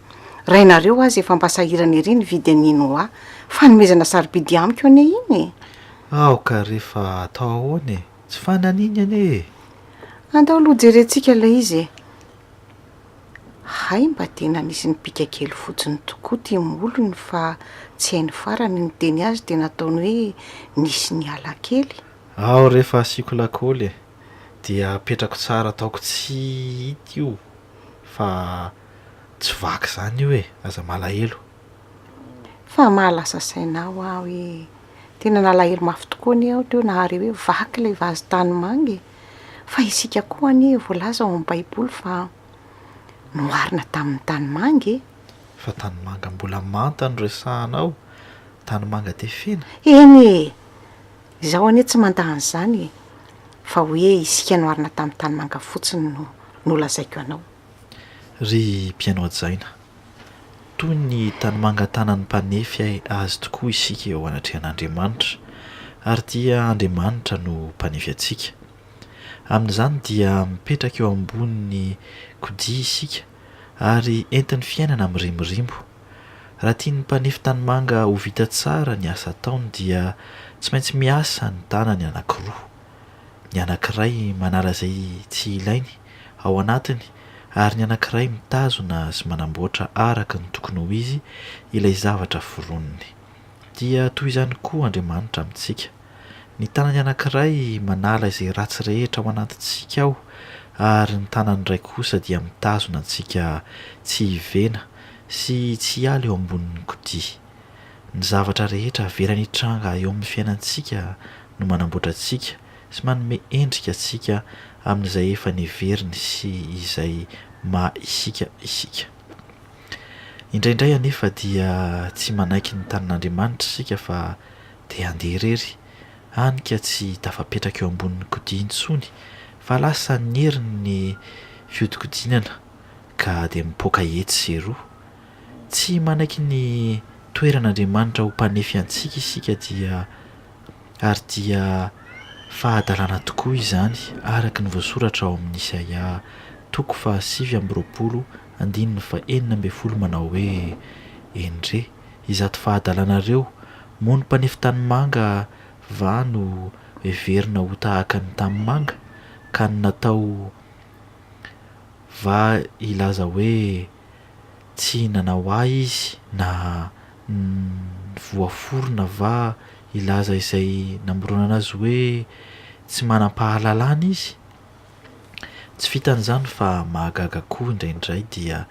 Rainareo azy efa mpasahirana ery ny vidy anino ahy, fanomezana sarobidy amiko ane iny e. Ka rehefa atao ahoana e, tsy fananiny ane. Andao aloha jerentsika ilay izy e. Hay mba tena nisy ny pika kely fotsiny tokoa ty molony fa tsy hainy farany ny teny azy dia nataony hoe nisy ny ala kely. Rehefa asiako lakôly e, dia apetrako tsara ataoko tsy hita io fa tsy vaky zany io e, aza malahelo. Fa mahalasa sainao aho hoe tena nalahelo mafy tokoa anie aho teo nahare hoe vaky ilay vazy tanimanga e. Fa isika koa anie voalaza ao amin'ny baiboly fa noharina tamin'ny tanimanga e. Fa tanimanga mbola manta no resahanao, tanimanga tefena. Eny e, izaho anie tsy mandany zany e, fa hoe isika noharina tamin'ny tanimanga fotsiny no lazaiko anao. Ry mpiano ajaina, toy ny tanimanga tanan'ny mpanefy azy tokoa isika eo anatrehan'Andriamanitra, ary dia Andriamanitra no mpanefy antsika. Amin'izany dia mipetraka eo ambonin'ny kodia isika ary entin'ny fiainana mirimorimbo. Raha tian'ny mpanefy tanimanga ho vita tsara ny asa ataony dia tsy maintsy miasa ny tanany anankiroa. Ny anankiray manala izay tsy ilainy ao anatiny ary ny anankiray mitazona sy manamboatra araka ny tokony ho izy ilay zavatra foroniny. Dia toy izany koa Andriamanitra amintsika. Ny tanany anankiray manala izay ratsy rehetra ao anatintsika ao ary ny tanany iray kosa dia mitazona antsika tsy hivena sy tsy hiala eo ambonin'ny kodia. Ny zavatra rehetra averany hitranga eo amin'ny fiainantsika no manamboatra antsika sy manome endrika antsika amin'izay efa neveriny sy izay isika. Indraindray anefa dia tsy manaiky ny tanan'Andriamanitra isika fa dia andeha irery, hany ka tsy tafapetraka eo ambonin'ny kodia intsony fa lasa neriny ny fiodikodinana ka dia mipoaka hetsy sy roa. Tsy manaiky ny toeran'Andriamanitra ho mpanefy antsika isika ary dia fahadalana tokoa izany araka ny voasoratra ao amin'ny Isaia 7:7-9 manao hoe endre izato fahadalanareo moa ny mpanefy tanymanga va no heverina ho tahaka ny tanymanga ka ny natao va ilaza hoe tsy nanao ahy izy na voaforona va ilaza izay namorona anazy hoe tsy manam-pahalalana izy. Tsy fitan'izany fa mahagaga koa indraindray dia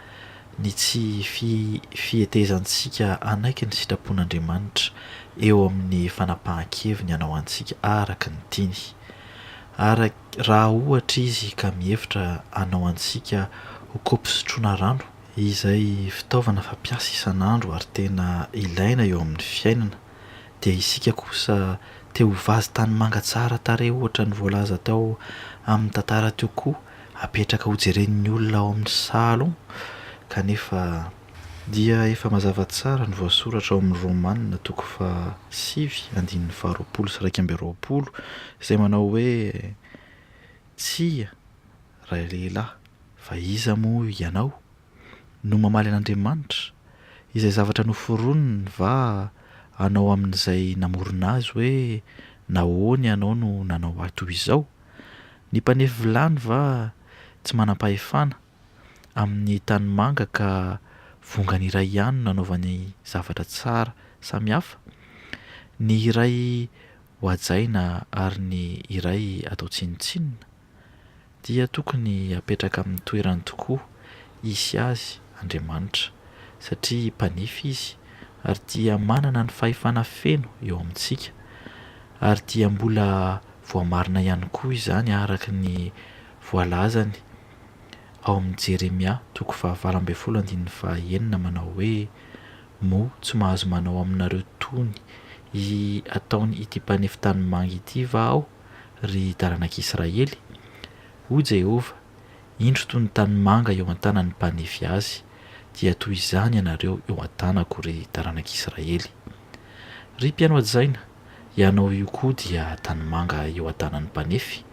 ny tsy fihetezantsika anaiky ny sitrapon'Andriamanitra eo amin'ny fanapahan-keviny hanao antsika araka ny tiany. Raha ohatra izy ka mihevitra hanao antsika ho kaopy sotroina rano izay fitaovana fampiasa isan'andro ary tena ilaina eo amin'ny fiainana, dia isika kosa te ho vazy tanymanga tsara tarehy ohatra ny voalaza tao amin'ny tantara teo koa, apetraka ho jeren'ny olona ao amin'ny salon, kanefa dia efa mazava tsara ny voasoratra ao amin'ny Romanina 7:20 izay manao hoe tsia ray lehilahy fa iza moa ianao no mamaly an'Andriamanitra izay zavatra noforoniny va anao amin'izay namorona azy hoe nahoany ianao no nanao ato izao. Ny mpanefy vilany va tsy manam-pahefana amin'ny tanymanga ka vongany iray ihany nanaovany zavatra tsara samihafa, ny iray hoajaina ary ny iray atao tsinitsinina, dia tokony apetraka amin'ny toerany tokoa isy azy Andriamanitra satria mpanefy izy ary dia manana ny fahefana feno eo amintsika, ary dia mbola voamarina ihany koa izany araka ny voalazany ao amin'ny Jeremia 7:29 manao hoe moa tsy mahazo manao aminareo tony ataony ity mpanefy tanymanga ity va aho ry taranak'Israely? Ho Jehova, indro toy ny tanymanga eo an-tanan'ny mpanefy azy, dia toy izany ianareo eo an-tanako ry taranak'Israely. Ry mpiano-adjaina, ianao io koa dia tanymanga eo an-tanan'ny mpanefy,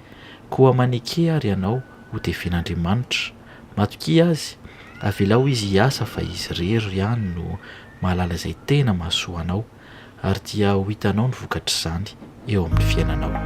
koa maneke ary ianao ho tefian'Andriamanitra, matoki azy avelao izy hiasa fa izy rery ihany no mahalala izay tena mahasoa anao, ary dia ho hitanao ny vokatr'izany eo amin'ny fiainanao.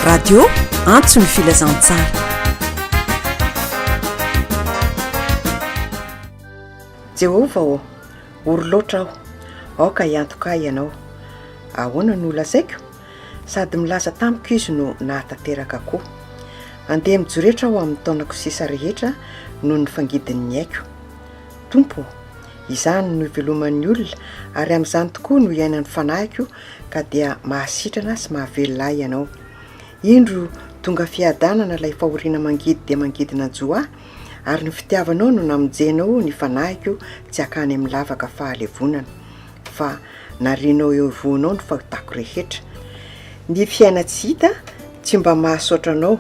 radio Antson'ny Filazantsara. Jehova ô, ory loatra aho, aoka hiantoka ianao. Ahoana no lazaiko? Sady milaza tamiko izy no nahatanteraka koa. Andeha mijoretra aho amin'ny taonako sisa rehetra no ny fangidin'ny aiko. Tompo, izany no iveloman'ny olona ary amin'izany tokoa no iainan'ny fanahiko ka dia mahasitrana sy mahavelona ianao. Indro tonga fiadanana ilay fahoriana mangidy dia mangidina joa ary ny fitiavanao no namonjenao ny fanahiko tsy akany amin'ny lavaka fahalevonana fa narinao eo ivonao ny fahitako rehetra. Ny fiaina tsy hita tsy mba mahasotra anao,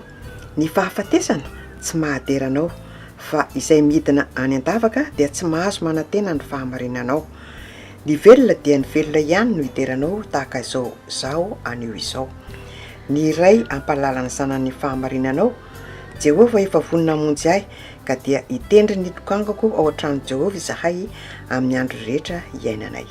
ny fahafatesana tsy mahaderanao fa izay midina any an-davaka dia tsy mahazo manantena ny fahamarinanao. Ny velona dia ny velona ihany no hideranao tahaka izao zao anio izao. Ny iray ampalalana ny sanan'ny fahamarinanao. Jehova efa vonina monjy ahy ka dia hitendry ny tokangako ao an-trano Jehova izahay amin'ny andro rehetra iainanay.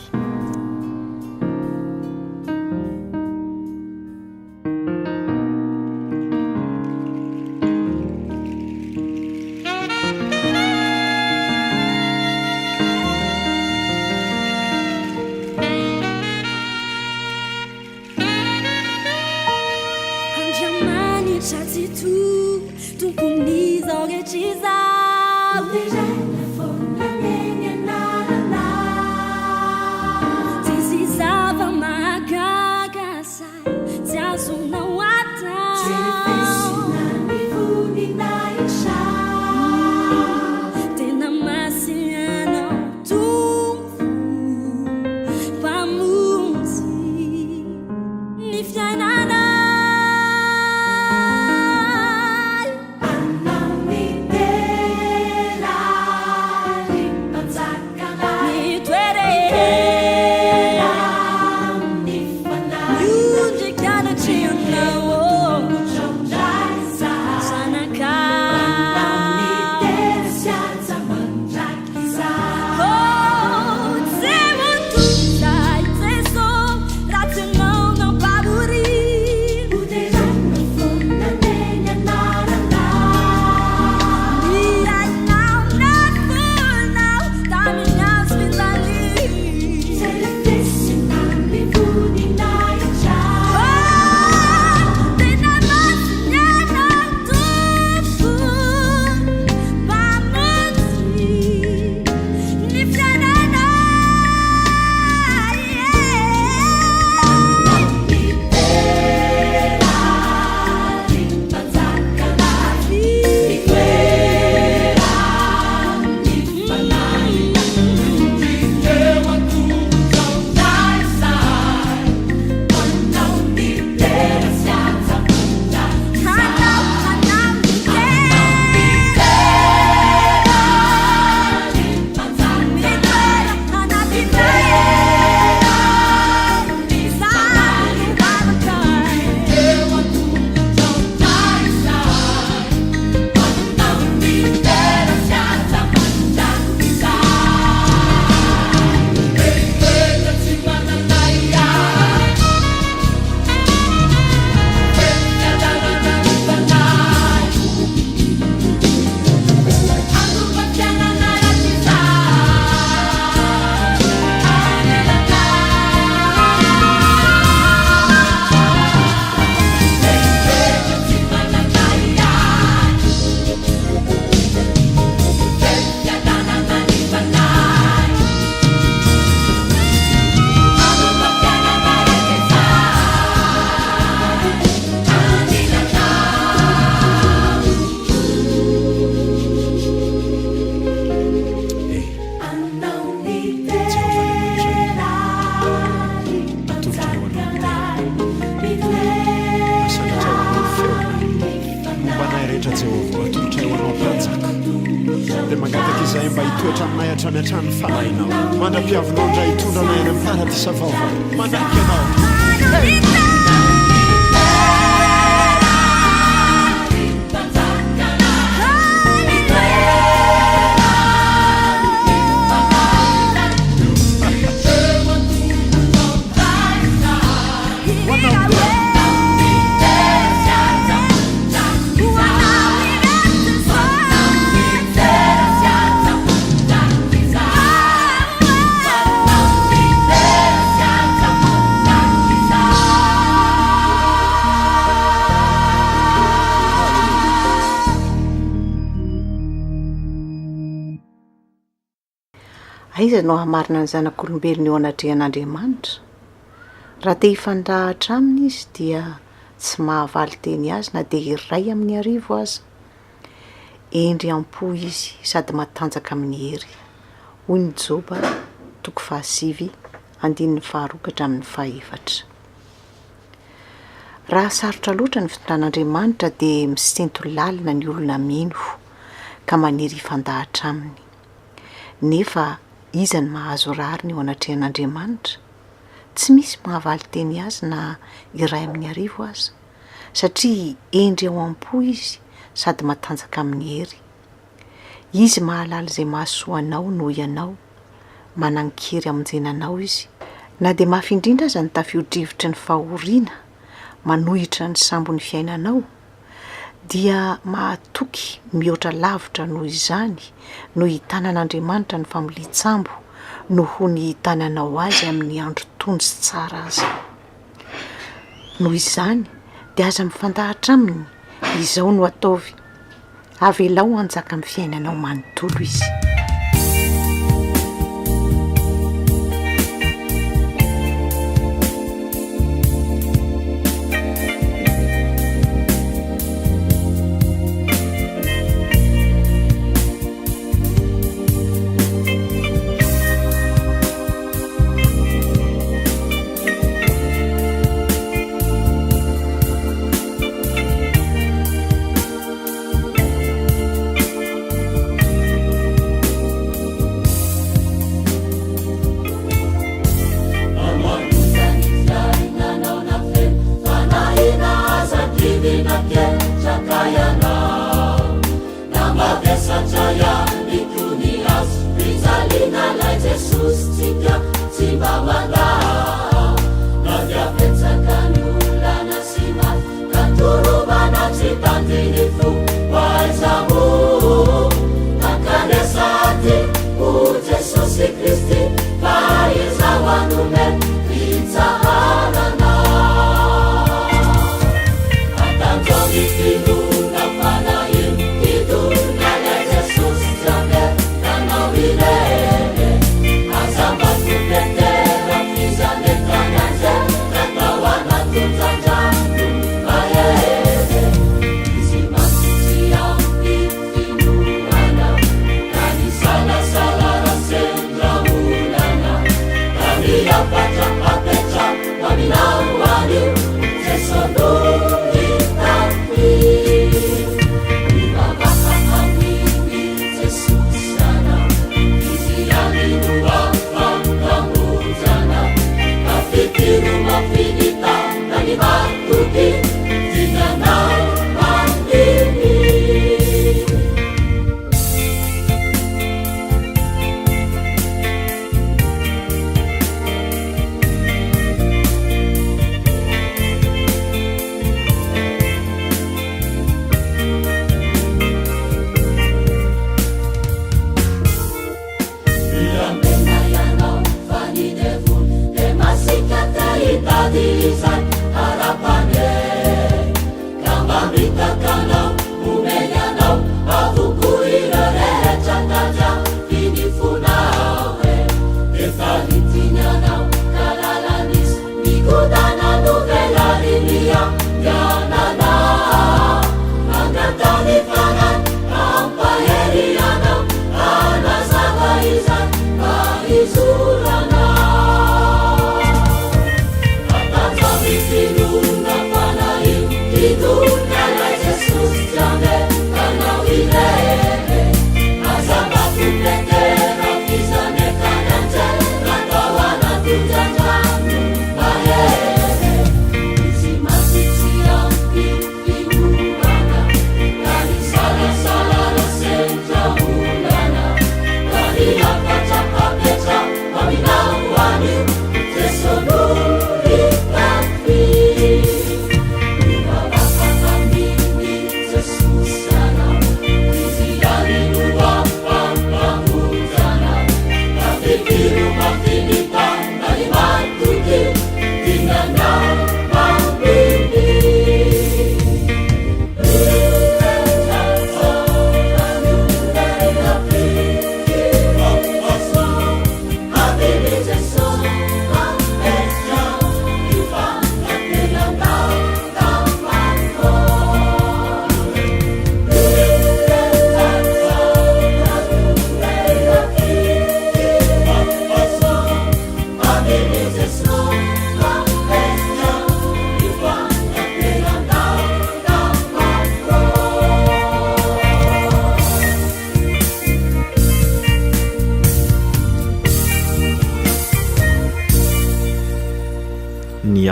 dia mangataka izay mba hitoetra aminay hatrany hatrany fanahinao mandra-piavinao ndray hitondranay any amin'ny paradisa vaovao mandaky ianao aiza no hamarina ny zanak'olombelona eo anatrehan'Andriamanitra raha te hifandahatra aminy izy dia tsy mahavaly teny azy na dia iray amin'ny arivo aza endry ampo izy sady matanjaka amin'ny hery hoy ny Joba 7:1-4 raha sarotra loatra ny fitondran'Andriamanitra dia misento lalina ny olona mino ka maniry hifandahatra aminy nefa iza ny mahazo rariny eo anatrehan'Andriamanitra tsy misy mahavaly teny azy na iray amin'ny arivo aza satria endry ao ampo izy sady matanjaka amin'ny hery izy mahalala izay mahasoa anao noho ianao manankery amonjenanao izy na dia mafindrindra aza ny tafio-drivotry ny fahoriana manohitra ny sambony fiainanao dia mahatoky mihoatra lavitra noho izany no hitanan'Andriamanitra ny famolitsambo noho ny hitananao azy amin'ny andro tony sy tsara azy noho izany dia aza mifandahatra aminy izao no ataovy avelao anjaka amin'ny fiainanao manontolo izy Itu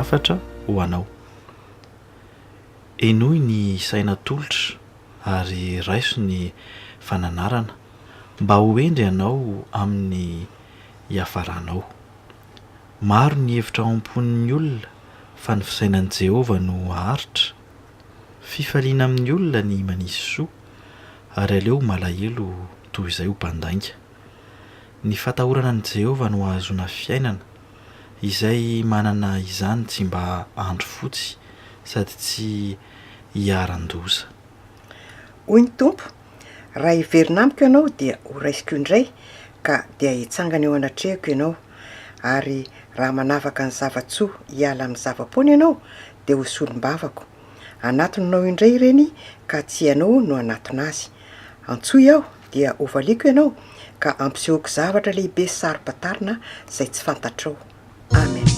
hafatra ho anao. Enoy ny saina tolotra ary raiso ny fananarana mba ho endry ianao amin'ny hiafaranao. Maro ny hevitra ao am-pon'ny olona fa ny fisainan'i Jehovah no haharitra. Fifaliana amin'ny olona ny manisy soa ary aleo malahelo toy izay ho mpandainga. Ny fatahorana an'i Jehovah no ahazona fiainana izay manana izany tsy mba andro fotsy sady tsy hiaran-doza. Hoy ny tompo, raha hiverina amiko ianao dia ho raisiko indray ka dia hitsangana eo anatrehako ianao, ary raha manavaka ny zavatsoa hiala amin'ny zavapoana ianao dia ho solom-bavako. Anatonao indray ireny ka tsy ianao no anatona azy. Antsoy aho dia ovaliako ianao ka ampisehoako zavatra lehibe sy sarom-patarina izay tsy fantatrao. Amen.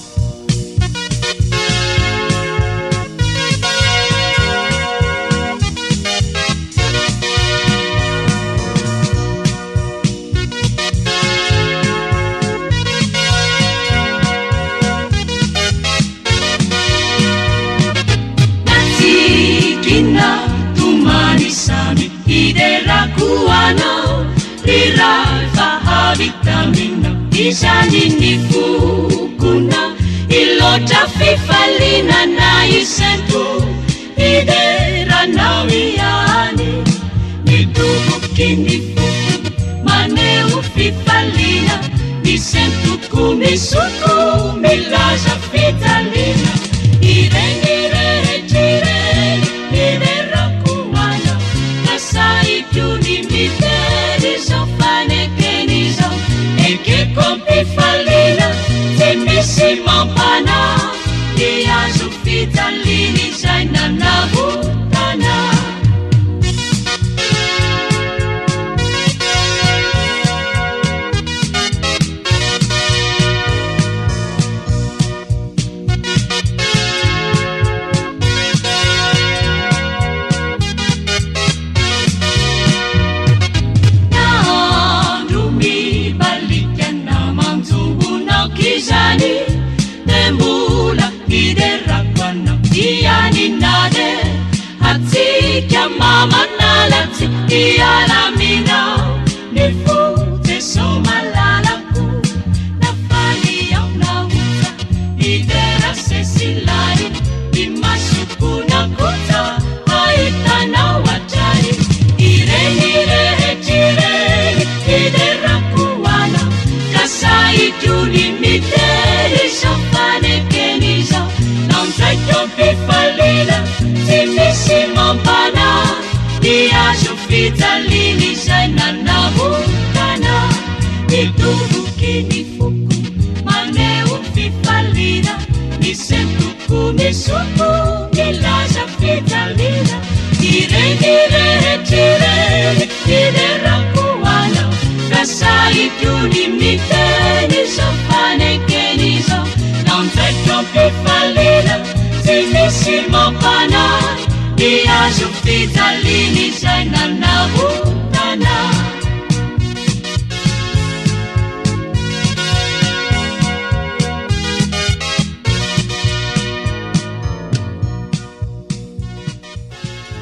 Iderakuano lirai vitamina isani nifukuna ilota fifalina na isentu idera nawiani nidubukinifuku maneu fifalina isentu kumisuku milaza fitalina irengire tire iderakuano kasai juni miterizo fanekenizo eke compifalina temisi mampana diazu fitalini zaina navutana. Nemula iderakwano iani nade hatika mama nalati ialamina nifute somalalaku nafani yaunauta idera sesilari imasukuna kuta haitana watari irenire iderakuwana kasai juni miteri sofanekenizo non trecchio pifalina timisi mampana diazo fitalini zaina navutana nitubukini fuku maneu fifalina nisentuku misuku milaza fitalina irengire tire iderakuwana kasai juni miteni sofanekenizo non trecchio pifalina timisi mampana diazo fitalini zaina navutana.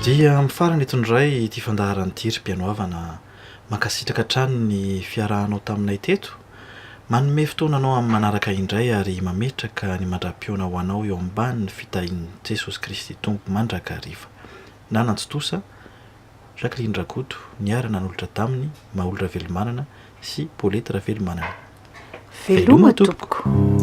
Dia mifarana etondray ity fandaharan'ity ry-pianoavana mankasitraka hatrany ny fiarahanao taminay teto, manome fotoananao amin'ny manaraka indray ary mametraka ny mandra-piona ho anao eo ambany ny fitahin'i Jesosy Kristy Tompo mandraka hariva. Nanantsitosa Jacqueline Rakoto, niarana n'olitra taminy Maolona Velomanana sy Paulette Ravelomanana. Veloma tompoko.